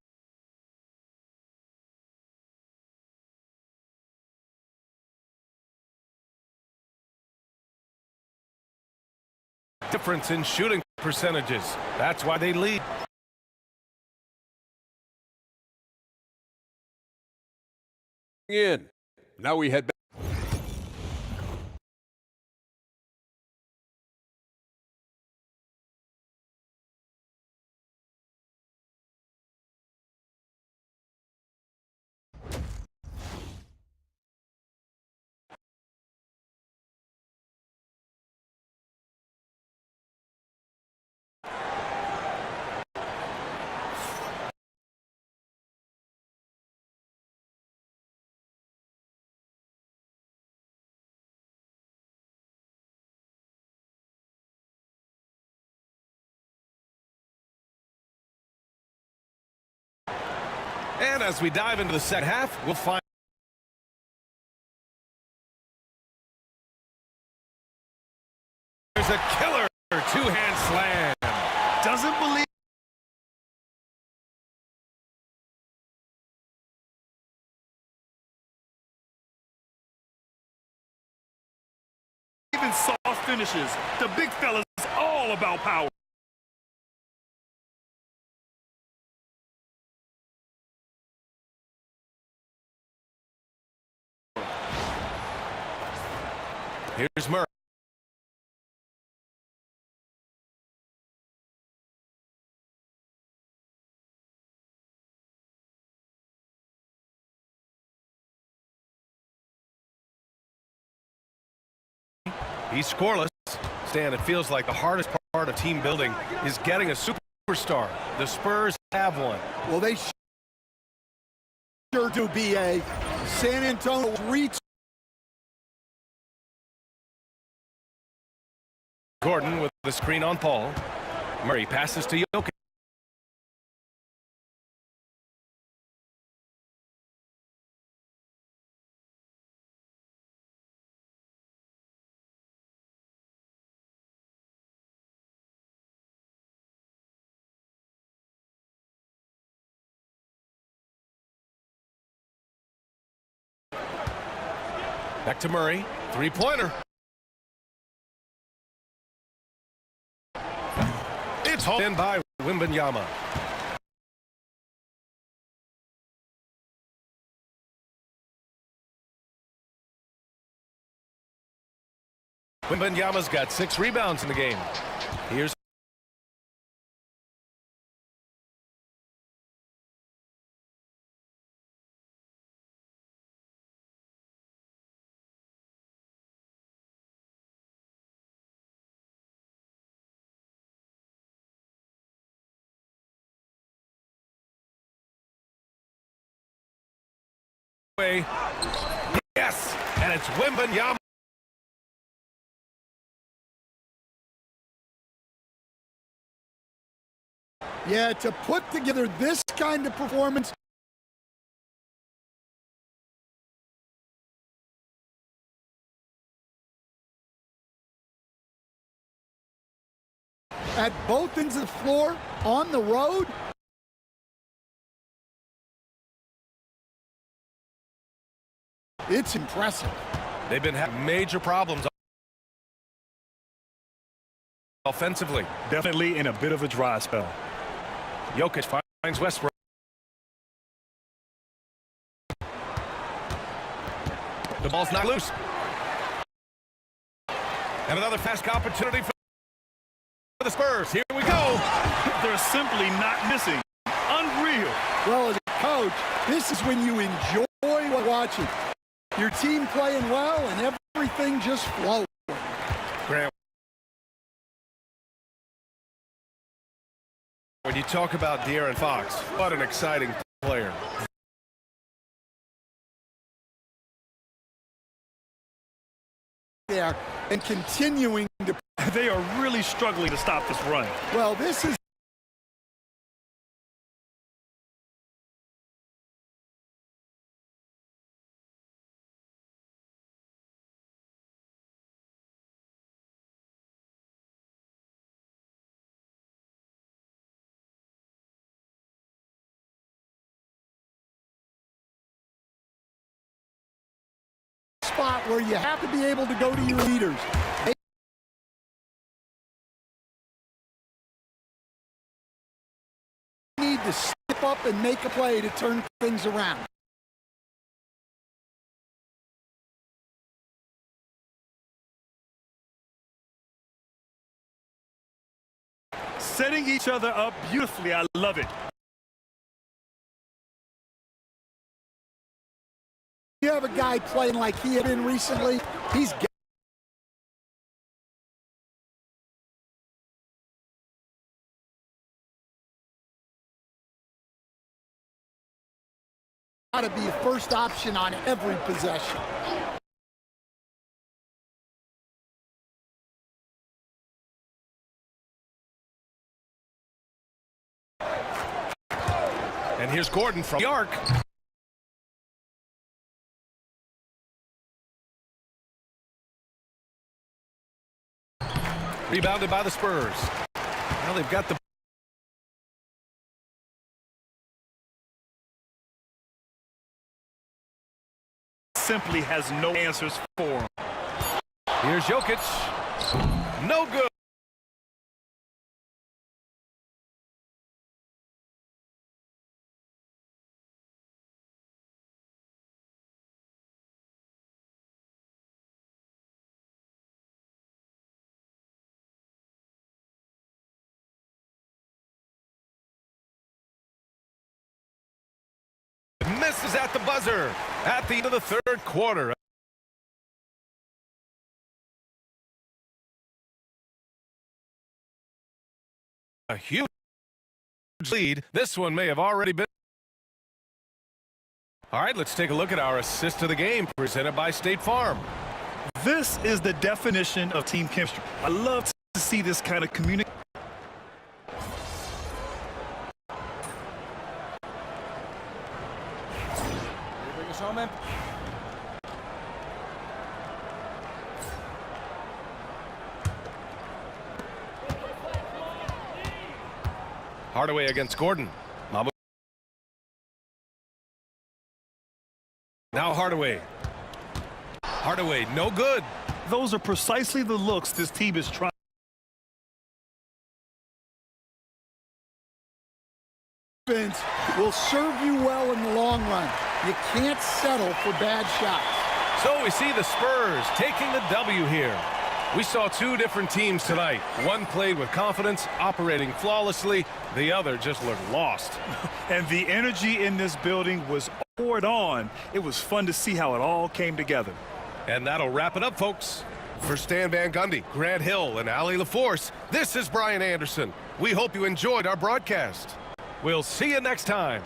difference in shooting percentages. That's why they lead. In. Now we head back. And as we dive into the second half, we'll find there's a killer two-hand slam. Doesn't believe. Even soft finishes. The big fella's all about power. Here's Murray. He's scoreless. Stan, it feels like the hardest part of team building is getting a superstar. The Spurs have one. Well, they sure do, B.A. San Antonio reached. Gordon with the screen on Paul. Murray passes to Jokic. Back to Murray. Three-pointer. It's hauled in by Wembanyama. Wembanyama's got 6 rebounds in the game. Here's yes, and it's Wembanyama. Yeah, to put together this kind of performance. At both ends of the floor, on the road. It's impressive. They've been having major problems offensively. Definitely in a bit of a dry spell. Jokic finds Westbrook. The ball's not loose. And another fast opportunity for the Spurs. Here we go. They're simply not missing. Unreal. Well, as a coach, this is when you enjoy watching. Your team playing well and everything just flows. Grant, when you talk about De'Aaron Fox, what an exciting player. There and continuing to. They are really struggling to stop this run. Well, this is. Spot where you have to be able to go to your leaders. They need to step up and make a play to turn things around. Setting each other up beautifully. I love it. You have a guy playing like he had been recently, he's got to be a first option on every possession. And here's Gordon from the arc. Rebounded by the Spurs. Well, they've got the simply has no answers for him. Here's Jokic. No good. Misses at the buzzer at the end of the third quarter. A huge lead. This one may have already been. All right, let's take a look at our assist of the game presented by State Farm. This is the definition of team chemistry. I love to see this kind of communication. Hardaway against Gordon. Now Hardaway. Hardaway, no good. Those are precisely the looks this team is trying. Defense will serve you well in the long run. You can't settle for bad shots. So we see the Spurs taking the W here. We saw two different teams tonight. One played with confidence, operating flawlessly. The other just looked lost. And the energy in this building was poured on. It was fun to see how it all came together. And that'll wrap it up, folks. For Stan Van Gundy, Grant Hill, and Allie LaForce, this is Brian Anderson. We hope you enjoyed our broadcast. We'll see you next time.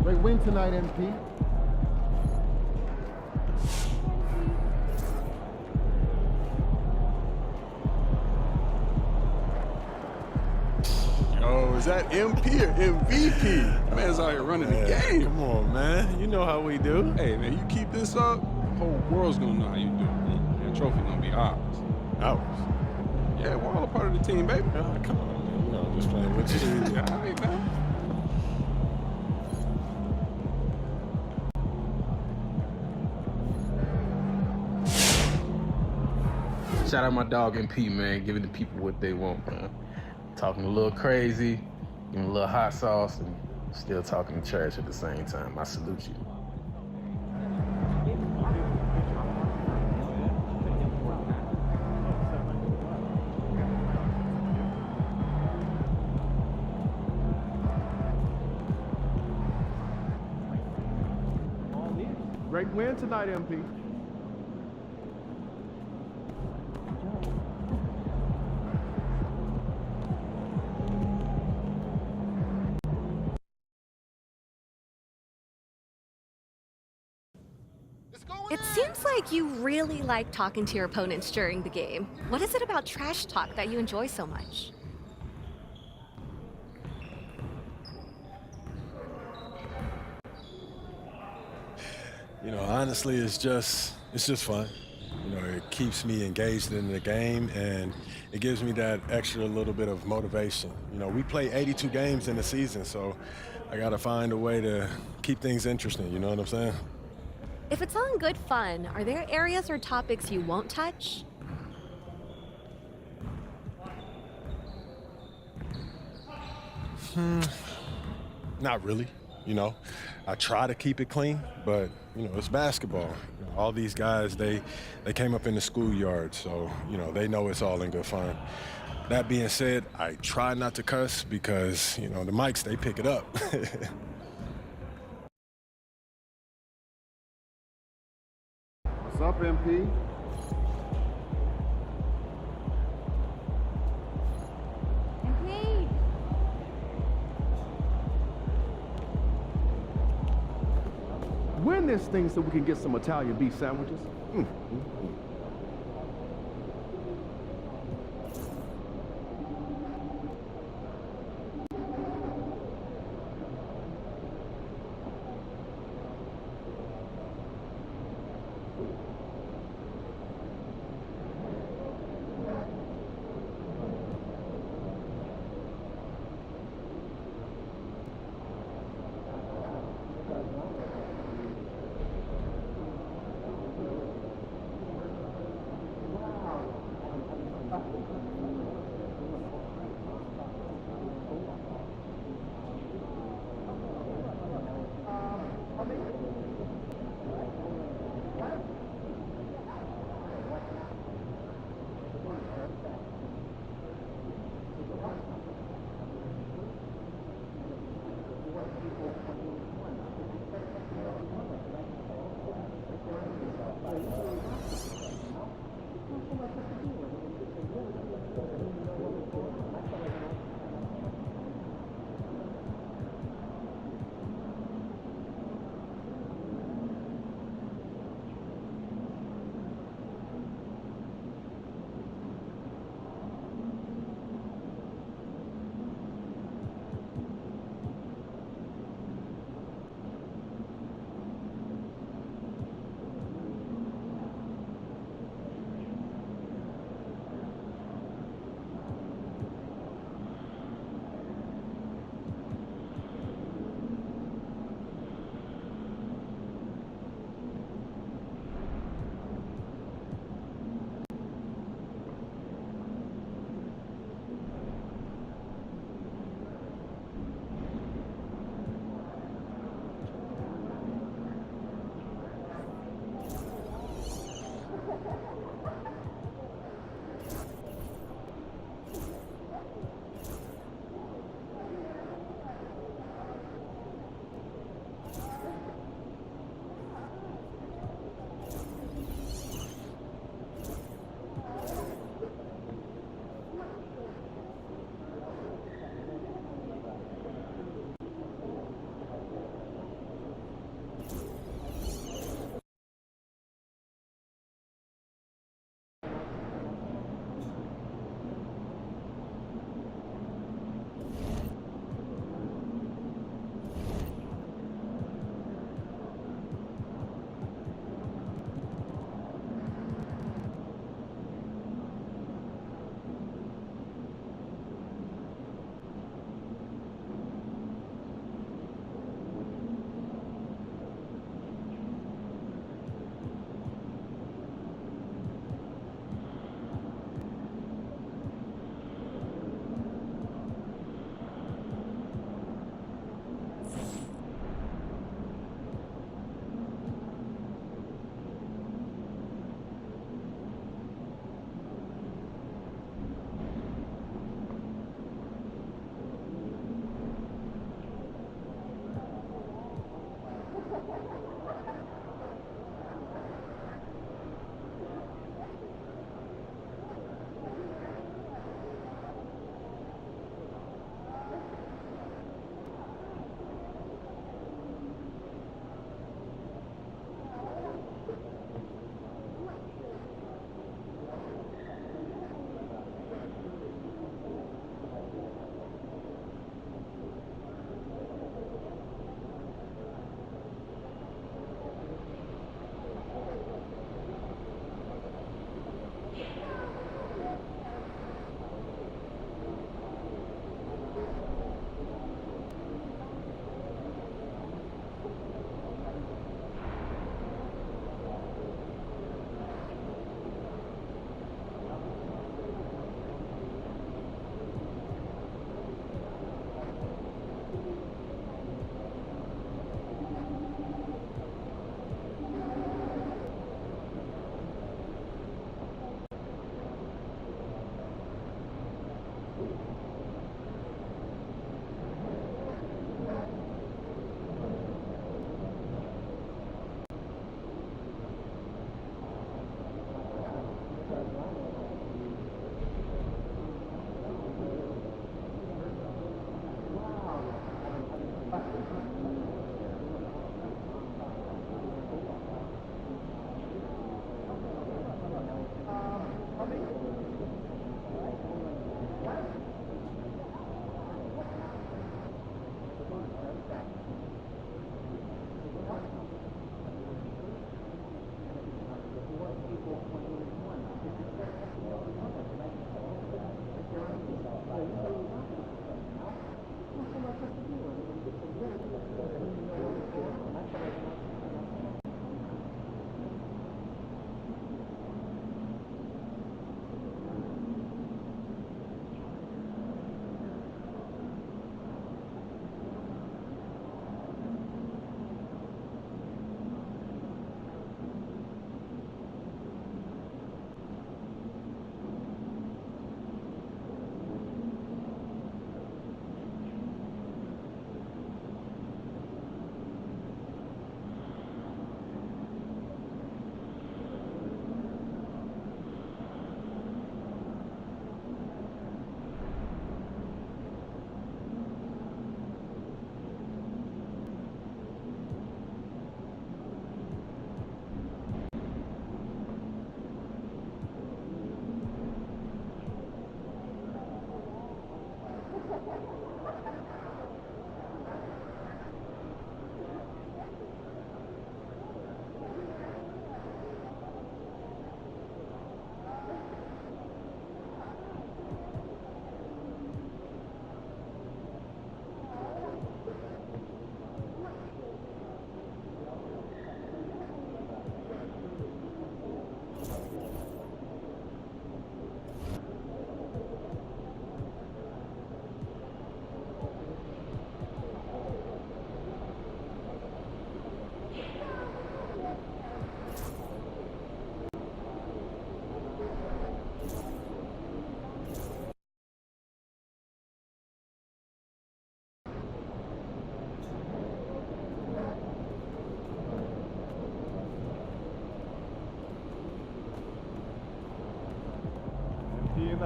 Great win tonight, MP. Oh, that MP or MVP? Man's out here running the game. Come on, man. You know how we do. Hey, man, you keep this up, the whole world's gonna know how you do it. That trophy gonna be ours. Ours? Yeah, we're all a part of the team, baby. Come on, man. You know, I'm just playing with you. Yeah, all right, man. Shout out my dog MP, man, giving the people what they want, man. Talking a little crazy, giving a little hot sauce, and still talking trash at the same time. I salute you. Great win tonight, MP. It seems like you really like talking to your opponents during the game. What is it about trash talk that you enjoy so much? You know, honestly, it's just fun. You know, it keeps me engaged in the game, and it gives me that extra little bit of motivation. You know, we play 82 games in a season, so I got to find a way to keep things interesting, you know what I'm saying? If it's all in good fun, are there areas or topics you won't touch? Not really, you know. I try to keep it clean, but, you know, it's basketball. You know, all these guys, they came up in the schoolyard, so, you know, they know it's all in good fun. That being said, I try not to cuss because, you know, the mics, they pick it up. What's up, MP? Win this thing so we can get some Italian beef sandwiches.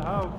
the house.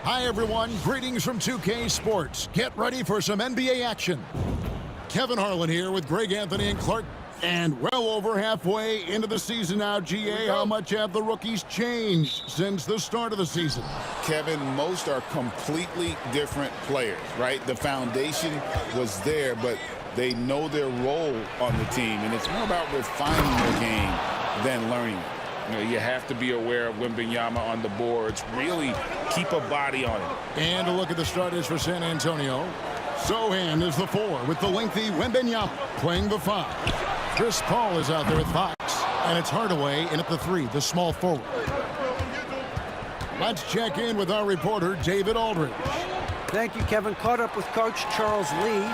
Hi, everyone. Greetings from 2K Sports. Get ready for some NBA action. Kevin Harlan here with Greg Anthony and Clark. And well over halfway into the season now, GA, how much have the rookies changed since the start of the season? Kevin, most are completely different players, right? The foundation was there, but they know their role on the team. And it's more about refining their game than learning it. You know, you have to be aware of Wembanyama on the boards. Really keep a body on it. And a look at the starters for San Antonio. Sohan is the 4 with the lengthy Wembanyama playing the 5. Chris Paul is out there with Fox. And it's Hardaway in at the 3, the small forward. Let's check in with our reporter, David Aldridge. Thank you, Kevin. Caught up with Coach Charles Lee.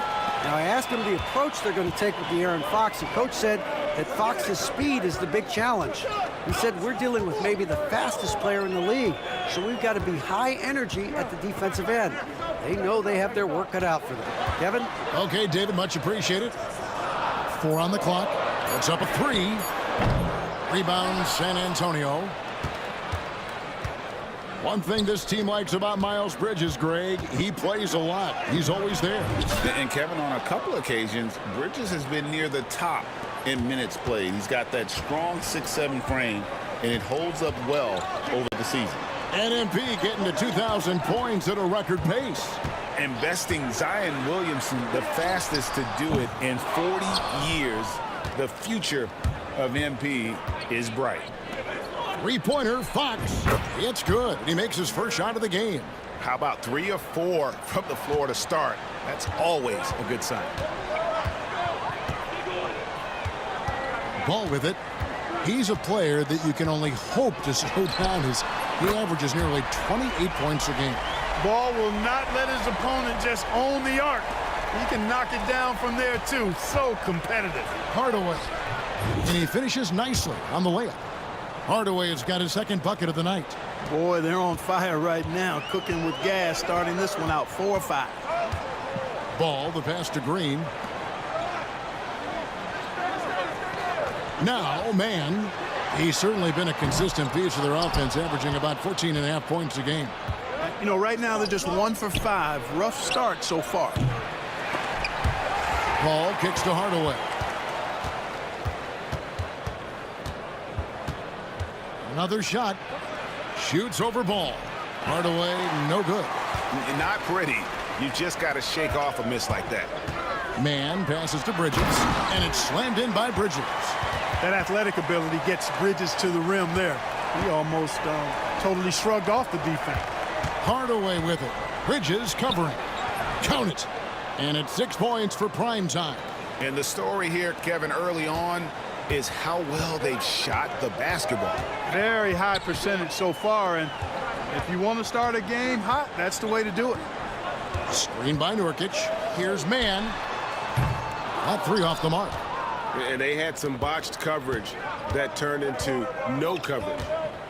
Now, I asked him the approach they're going to take with De'Aaron Fox, and Coach said that Fox's speed is the big challenge. He said, we're dealing with maybe the fastest player in the league, so we've got to be high energy at the defensive end. They know they have their work cut out for them. Kevin? Okay, David, much appreciated. 4 on the clock. It's up a 3. Rebound, San Antonio. One thing this team likes about Miles Bridges, Greg, he plays a lot. He's always there. And Kevin, on a couple occasions, Bridges has been near the top in minutes played. He's got that strong 6'7" frame, and it holds up well over the season. NMP getting to 2,000 points at a record pace. Investing Zion Williamson, the fastest to do it in 40 years. The future of MP is bright. Three-pointer, Fox. It's good. He makes his first shot of the game. How about 3 or 4 from the floor to start? That's always a good sign. Ball with it. He's a player that you can only hope to slow down as he averages nearly 28 points a game. Ball will not let his opponent just own the arc. He can knock it down from there, too. So competitive. Hardaway. And he finishes nicely on the layup. Hardaway has got his second bucket of the night. Boy, they're on fire right now, cooking with gas, starting this one out 4 or 5. Ball, the pass to Green. Now, man, he's certainly been a consistent piece of their offense, averaging about 14.5 points a game. You know, right now they're just 1 for 5. Rough start so far. Ball kicks to Hardaway. Another shot. Shoots over Ball. Hardaway, no good. Not pretty. You just got to shake off a miss like that. Man passes to Bridges, and it's slammed in by Bridges. That athletic ability gets Bridges to the rim there. He almost totally shrugged off the defense. Hardaway with it. Bridges covering. Count it. And it's 6 points for prime time. And the story here, Kevin, early on is how well they've shot the basketball. Very high percentage so far, and if you want to start a game hot, that's the way to do it. Screen by Nurkic. Here's Man. That 3 off the mark. And they had some botched coverage that turned into no coverage.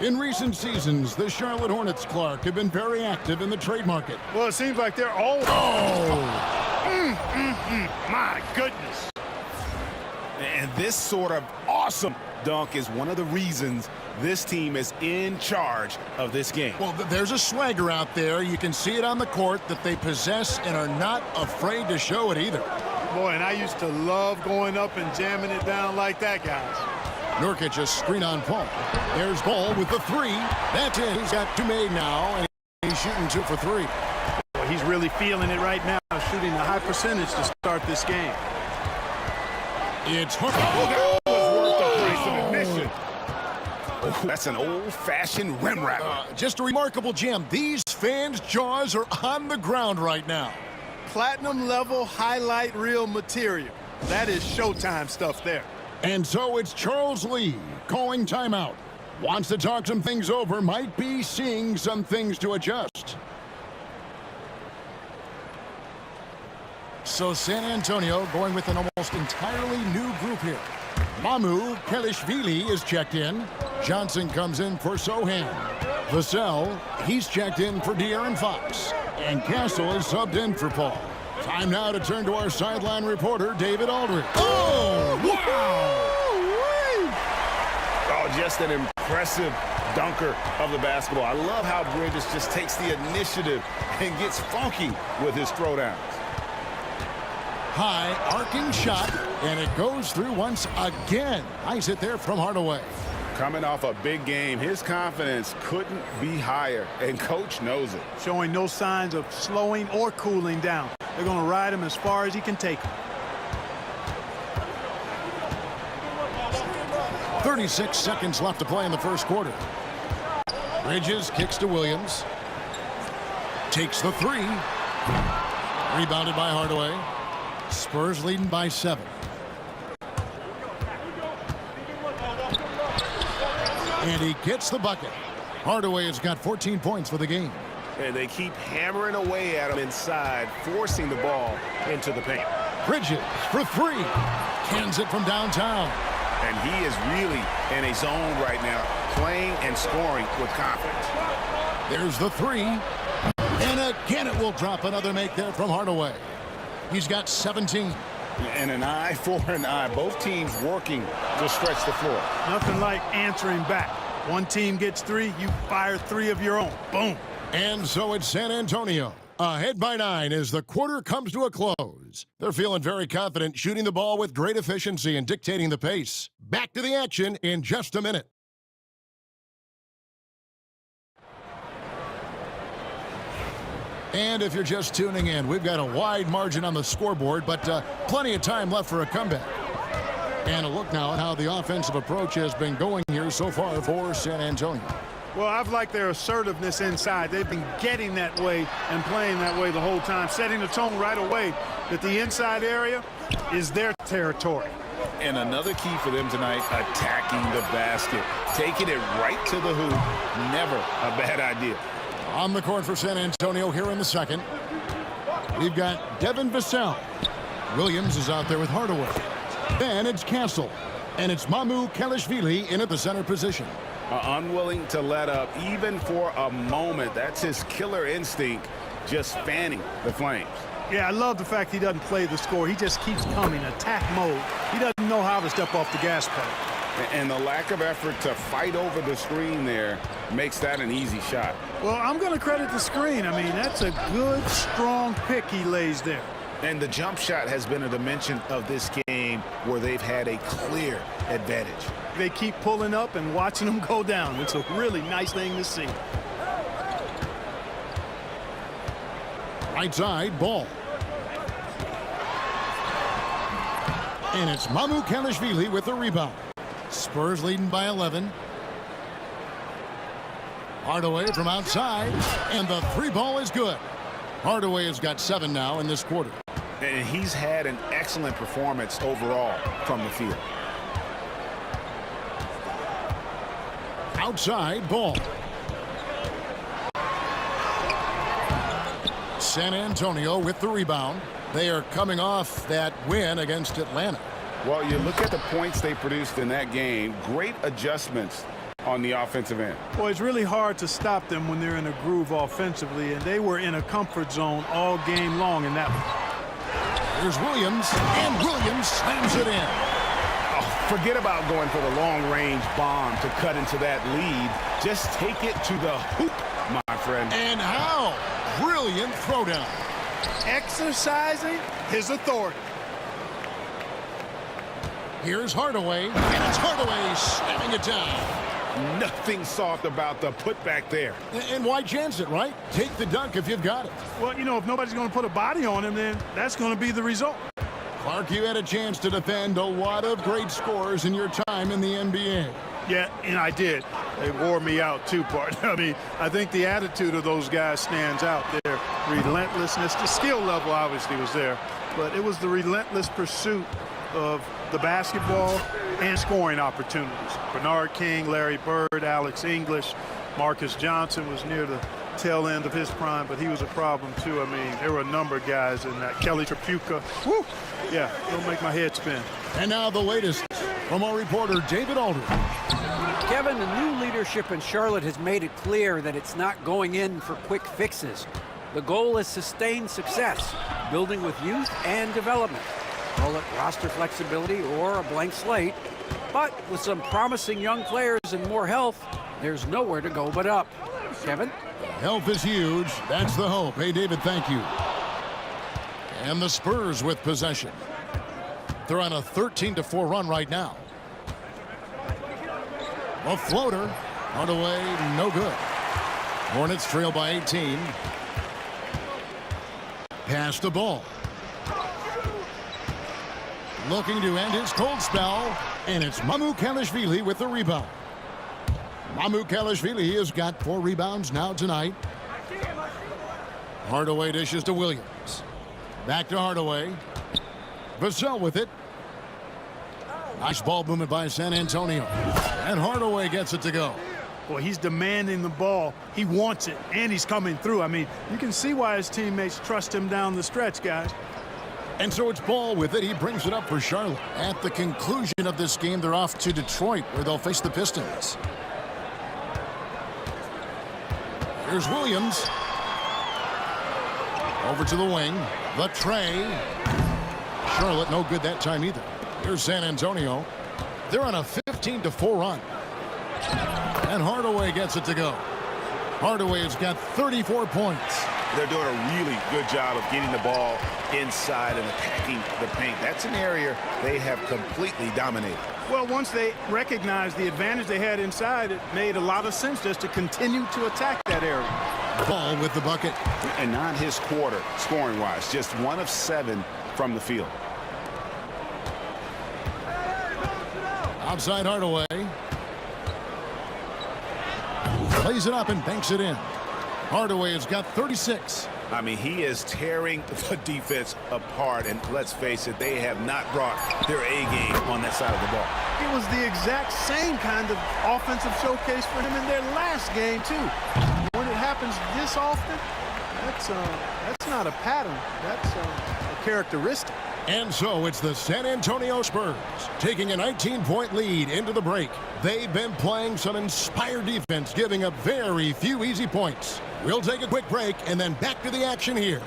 In recent seasons, the Charlotte Hornets, Clark, have been very active in the trade market. Well, it seems like they're all... My goodness. And this sort of awesome dunk is one of the reasons this team is in charge of this game. Well, there's a swagger out there. You can see it on the court that they possess and are not afraid to show it either. Boy, and I used to love going up and jamming it down like that, guys. Nurkic a screen on Paul. There's Paul with the three. That's it. He's got two made now, and he's shooting 2 for 3. Well, he's really feeling it right now, shooting a high percentage to start this game. It's That was worth the price of admission. Oh, that's an old-fashioned rim rapper. Just a remarkable jam. These fans' jaws are on the ground right now. Platinum level highlight reel material. That is Showtime stuff there. And so it's Charles Lee calling timeout. Wants to talk some things over, might be seeing some things to adjust. So San Antonio going with an almost entirely new group here. Mamu Kelishvili is checked in. Johnson comes in for Sohan. Vassell, he's checked in for De'Aaron Fox. And Castle is subbed in for Paul. Time now to turn to our sideline reporter, David Aldridge. Oh, wow! Oh, just an impressive dunker of the basketball. I love how Bridges just takes the initiative and gets funky with his throwdowns. High arcing shot, and it goes through once again. Nice hit there from Hardaway. Coming off a big game, his confidence couldn't be higher, and coach knows it. Showing no signs of slowing or cooling down. They're going to ride him as far as he can take him. 36 seconds left to play in the first quarter. Bridges kicks to Williams. Takes the 3. Rebounded by Hardaway. Spurs leading by 7. And he gets the bucket. Hardaway has got 14 points for the game. And they keep hammering away at him inside, forcing the ball into the paint. Bridges for 3. Cans it from downtown. And he is really in a zone right now, playing and scoring with confidence. There's the 3. And again it will drop. Another make there from Hardaway. He's got 17. And an eye for an eye. Both teams working to stretch the floor. Nothing like answering back. One team gets 3, you fire 3 of your own. Boom. And so it's San Antonio, ahead by 9 as the quarter comes to a close. They're feeling very confident, shooting the ball with great efficiency and dictating the pace. Back to the action in just a minute. And if you're just tuning in, we've got a wide margin on the scoreboard, but plenty of time left for a comeback. And a look now at how the offensive approach has been going here so far for San Antonio. Well, I've liked their assertiveness inside. They've been getting that way and playing that way the whole time, setting the tone right away that the inside area is their territory. And another key for them tonight, attacking the basket. Taking it right to the hoop, never a bad idea. On the court for San Antonio here in the second. We've got Devin Vassell. Williams is out there with Hardaway. Then it's Castle. And it's Mamu Kelishvili in at the center position. Unwilling to let up even for a moment. That's his killer instinct, just fanning the flames. Yeah, I love the fact he doesn't play the score. He just keeps coming, attack mode. He doesn't know how to step off the gas pedal. And the lack of effort to fight over the screen there makes that an easy shot. Well, I'm going to credit the screen. I mean, that's a good, strong pick he lays there. And the jump shot has been a dimension of this game where they've had a clear advantage. They keep pulling up and watching them go down. It's a really nice thing to see. Right side, ball. And it's Mamu Kelishvili with the rebound. Spurs leading by 11. Hardaway from outside, and the 3 ball is good. Hardaway has got 7 now in this quarter. And he's had an excellent performance overall from the field. Outside, ball. San Antonio with the rebound. They are coming off that win against Atlanta. Well, you look at the points they produced in that game. Great adjustments on the offensive end. Well, it's really hard to stop them when they're in a groove offensively, and they were in a comfort zone all game long in that one. Here's Williams, and Williams slams it in. Oh, forget about going for the long-range bomb to cut into that lead. Just take it to the hoop, my friend. And how? Brilliant throwdown. Exercising his authority. Here's Hardaway, and it's Hardaway slamming it down. Nothing soft about the putback there. And why chance it, right? Take the dunk if you've got it. Well, you know, if nobody's going to put a body on him, then that's going to be the result. Clark, you had a chance to defend a lot of great scores in your time in the NBA. Yeah, and I did. They wore me out too, partner. I mean, I think the attitude of those guys stands out there. Relentlessness. The skill level obviously was there, but it was the relentless pursuit of the basketball and scoring opportunities. Bernard King, Larry Bird, Alex English, Marcus Johnson was near the tail end of his prime, but he was a problem too. I mean, there were a number of guys in that. Kelly Tripucka. Woo! Yeah, it'll make my head spin. And now the latest from our reporter, David Aldridge. Kevin, the new leadership in Charlotte has made it clear that it's not going in for quick fixes. The goal is sustained success, building with youth and development. Call it roster flexibility or a blank slate. But with some promising young players and more health, there's nowhere to go but up. Kevin? Health is huge. That's the hope. Hey, David, thank you. And the Spurs with possession. They're on a 13-4 run right now. A floater. Hardaway, no good. Hornets trail by 18. Pass the ball. Looking to end his cold spell, and it's MYCAREER with the rebound. MYCAREER has got 4 rebounds now tonight. Hardaway dishes to Williams. Back to Hardaway. Vassell with it. Nice ball movement by San Antonio. And Hardaway gets it to go. Well, he's demanding the ball. He wants it, and he's coming through. I mean, you can see why his teammates trust him down the stretch, guys. And so it's Ball with it. He brings it up for Charlotte. At the conclusion of this game, they're off to Detroit, where they'll face the Pistons. Here's Williams. Over to the wing. The tray. Charlotte no good that time either. Here's San Antonio. They're on a 15-4 run. And Hardaway gets it to go. Hardaway has got 34 points. They're doing a really good job of getting the ball inside and attacking the paint. That's an area they have completely dominated. Well, once they recognized the advantage they had inside, it made a lot of sense just to continue to attack that area. Ball with the bucket. And not his quarter, scoring-wise. Just 1 of 7 from the field. Outside Hardaway. Plays it up and banks it in. Hardaway has got 36. I mean, he is tearing the defense apart, and let's face it, they have not brought their A game on that side of the ball. It was the exact same kind of offensive showcase for him in their last game, too. When it happens this often, that's not a pattern. That's a characteristic. And so it's the San Antonio Spurs taking a 19-point lead into the break. They've been playing some inspired defense, giving up very few easy points. We'll take a quick break and then back to the action here.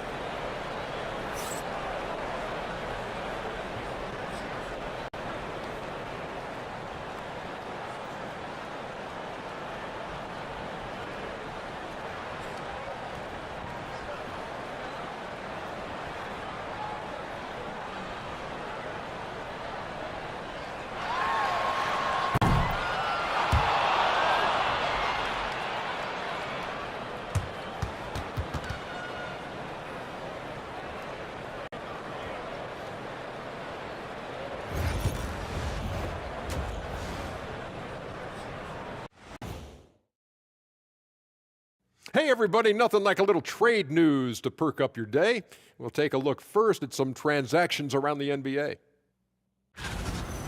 Hey everybody, nothing like a little trade news to perk up your day. We'll take a look first at some transactions around the NBA.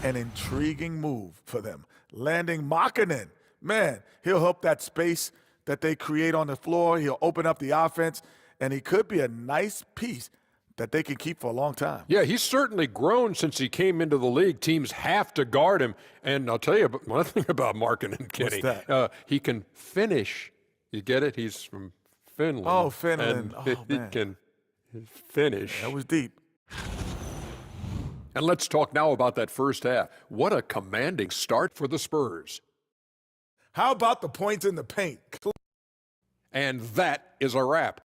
An intriguing move for them. Landing Markkanen. Man, he'll help that space that they create on the floor. He'll open up the offense, and he could be a nice piece that they can keep for a long time. Yeah, he's certainly grown since he came into the league. Teams have to guard him. And I'll tell you one thing about Markkanen, Kenny. What's that? He can finish. You get it? He's from Finland. Oh, Finland. And Oh, he man. can finish. That was deep. And let's talk now about that first half. What a commanding start for the Spurs. How about the points in the paint? And that is a wrap.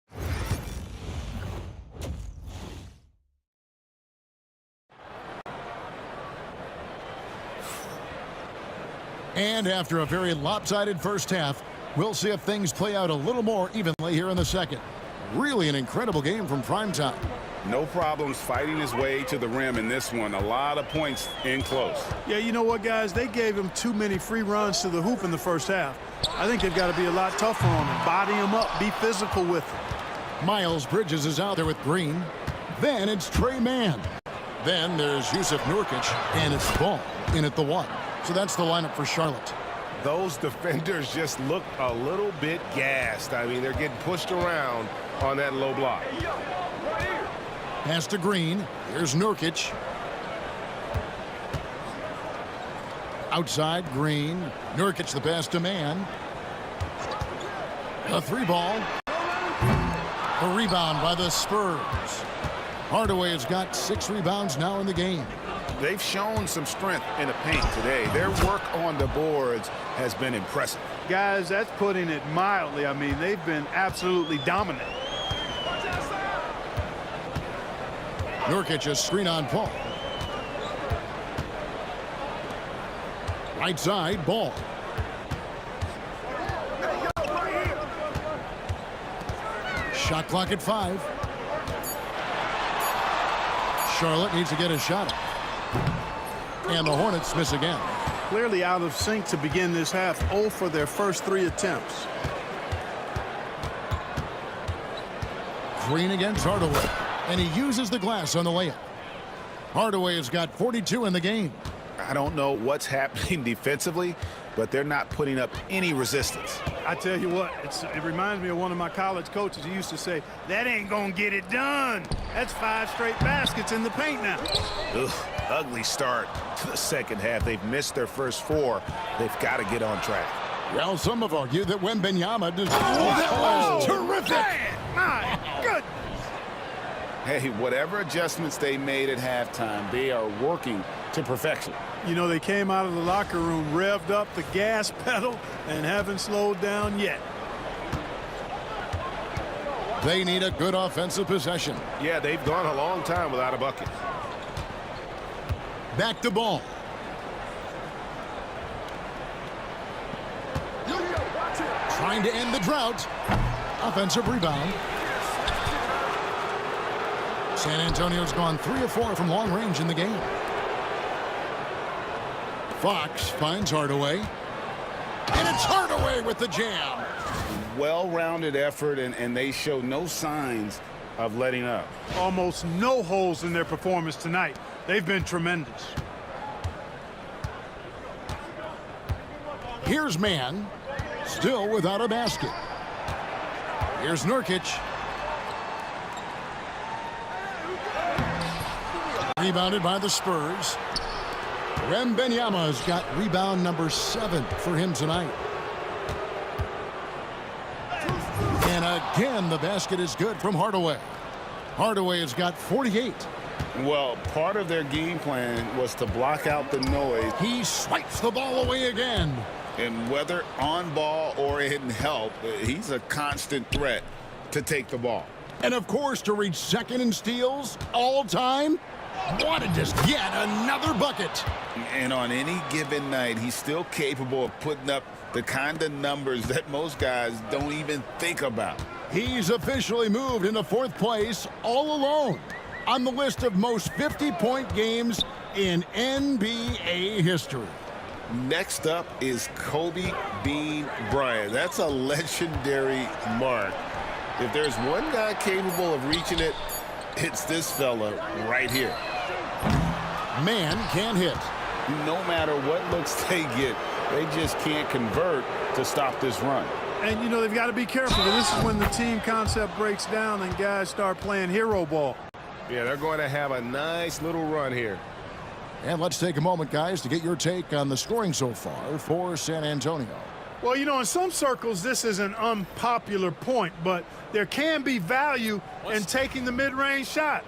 And after a very lopsided first half, we'll see if things play out a little more evenly here in the second. Really an incredible game from primetime. No problems fighting his way to the rim in this one. A lot of points in close. Yeah, you know what, guys? They gave him too many free runs to the hoop in the first half. I think they've got to be a lot tougher on him. Body him up. Be physical with him. Miles Bridges is out there with Green. Then it's Trey Mann. Then there's Yusuf Nurkic, and it's Ball in at the 1. So that's the lineup for Charlotte. Those defenders just look a little bit gassed. I mean, they're getting pushed around on that low block. Pass to Green. Here's Nurkic. Outside, Green. Nurkic the pass to Mann. A 3-ball. A rebound by the Spurs. Hardaway has got 6 rebounds now in the game. They've shown some strength in the paint today. Their work on the boards has been impressive. Guys, that's putting it mildly. I mean, they've been absolutely dominant. Nurkic a screen on Paul. Right side, Ball. Shot clock at 5. Charlotte needs to get a shot. And the Hornets miss again. Clearly out of sync to begin this half. 0 for their first 3 attempts. Green against Hardaway. And he uses the glass on the layup. Hardaway has got 42 in the game. I don't know what's happening defensively, but they're not putting up any resistance. I tell you what, it reminds me of one of my college coaches. He used to say, that ain't gonna get it done. That's 5 straight baskets in the paint now. Ugh, ugly start to the second half. They've missed their first 4. They've got to get on track. Well, some have argued that Wembanyama does. That was terrific. My goodness. Hey, whatever adjustments they made at halftime, they are working to perfection. You know, they came out of the locker room, revved up the gas pedal, and haven't slowed down yet. They need a good offensive possession. Yeah, they've gone a long time without a bucket. Back to Ball. Trying to end the drought. Offensive rebound. San Antonio's gone 3 of 4 from long range in the game. Fox finds Hardaway. And it's Hardaway with the jam. Well-rounded effort, and they show no signs of letting up. Almost no holes in their performance tonight. They've been tremendous. Here's Mann, still without a basket. Here's Nurkic. Rebounded by the Spurs. Wembanyama has got rebound number 7 for him tonight. And again, the basket is good from Hardaway. Hardaway has got 48. Well, part of their game plan was to block out the noise. He swipes the ball away again. And whether on ball or in help, he's a constant threat to take the ball. And of course, to reach second in steals all time, wanted just yet another bucket. And on any given night, he's still capable of putting up the kind of numbers that most guys don't even think about. He's officially moved into 4th place all alone on the list of most 50-point games in NBA history. Next up is Kobe Bean Bryant. That's a legendary mark. If there's one guy capable of reaching it, it's this fella right here. Mann can't hit. No matter what looks they get, they just can't convert to stop this run. And, you know, they've got to be careful. This is when the team concept breaks down and guys start playing hero ball. Yeah, they're going to have a nice little run here. And let's take a moment, guys, to get your take on the scoring so far for San Antonio. Well, you know, in some circles, this is an unpopular point, but there can be value in taking the mid-range shot.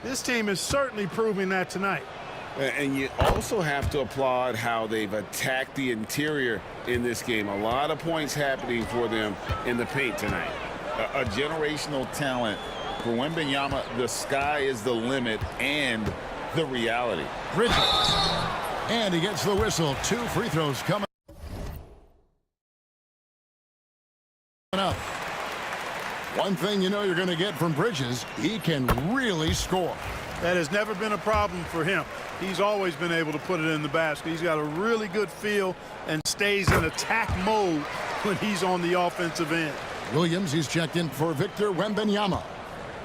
This team is certainly proving that tonight. And you also have to applaud how they've attacked the interior in this game. A lot of points happening for them in the paint tonight. A generational talent. For Wembanyama, the sky is the limit and the reality. Bridges. And he gets the whistle. 2 free throws coming up. One thing you know you're going to get from Bridges, he can really score. That has never been a problem for him. He's always been able to put it in the basket. He's got a really good feel and stays in attack mode when he's on the offensive end. Williams, he's checked in for Victor Wembanyama.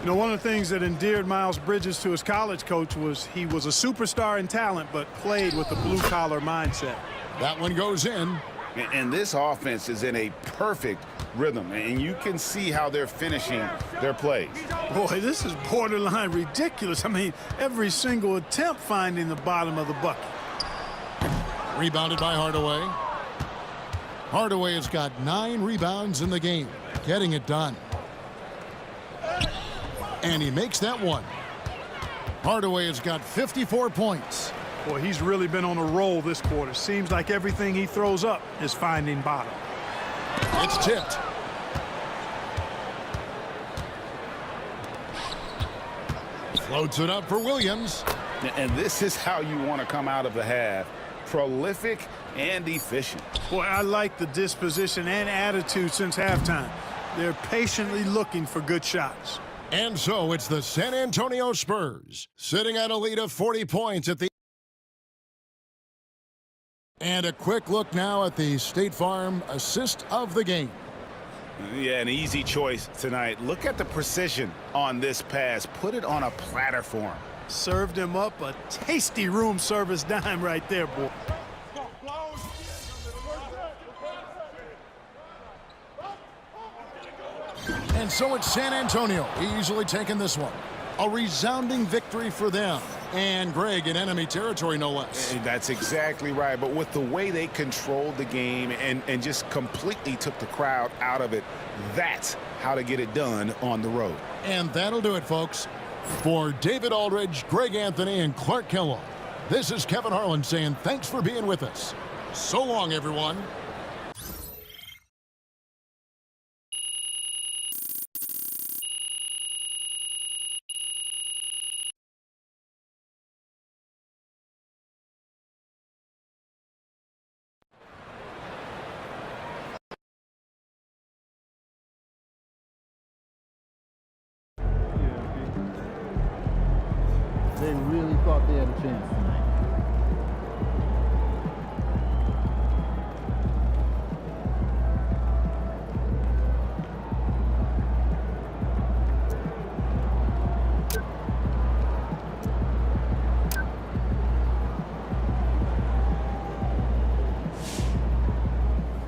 You know, one of the things that endeared Miles Bridges to his college coach was he was a superstar in talent, but played with a blue-collar mindset. That one goes in. And this offense is in a perfect rhythm, and you can see how they're finishing their plays. Boy, this is borderline ridiculous. I mean, every single attempt finding the bottom of the bucket. Rebounded by Hardaway. Hardaway has got 9 rebounds in the game, getting it done. And he makes that one. Hardaway has got 54 points. Boy, he's really been on a roll this quarter. Seems like everything he throws up is finding bottom. It's tipped. Floats it up for Williams. And this is how you want to come out of the half. Prolific and efficient. Boy, I like the disposition and attitude since halftime. They're patiently looking for good shots. And so it's the San Antonio Spurs sitting at a lead of 40 points at the. And a quick look now at the State Farm assist of the game. Yeah, an easy choice tonight. Look at the precision on this pass. Put it on a platter for him. Served him up a tasty room service dime right there, boy. And so it's San Antonio easily taking this one. A resounding victory for them. And Greg in enemy territory, no less. That's exactly right. But with the way they controlled the game and just completely took the crowd out of it, that's how to get it done on the road. And that'll do it, folks. For David Aldridge, Greg Anthony, and Clark Kellogg, this is Kevin Harlan saying thanks for being with us. So long, everyone. They really thought they had a chance tonight.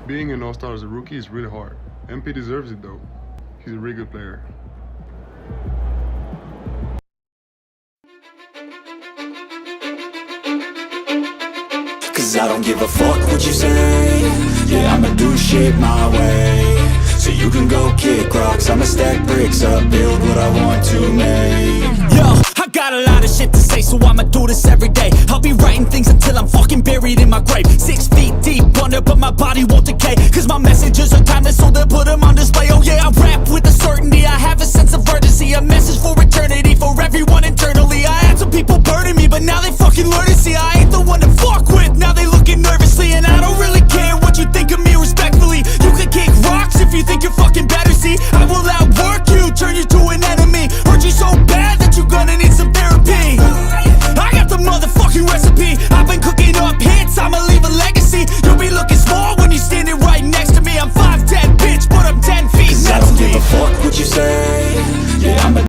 Being an all-star as a rookie is really hard. MP deserves it though. He's a really good player. Cause I don't give a fuck what you say. Yeah, I'ma do shit my way. So you can go kick rocks, I'ma stack bricks up, build what I want to make. Yo, I got a lot of shit to say, so I'ma do this every day. I'll be writing things until I'm fucking buried in my grave. 6 feet deep under, but my body won't decay. Cause my messages are timeless, so they'll put them on display. Oh yeah, I rap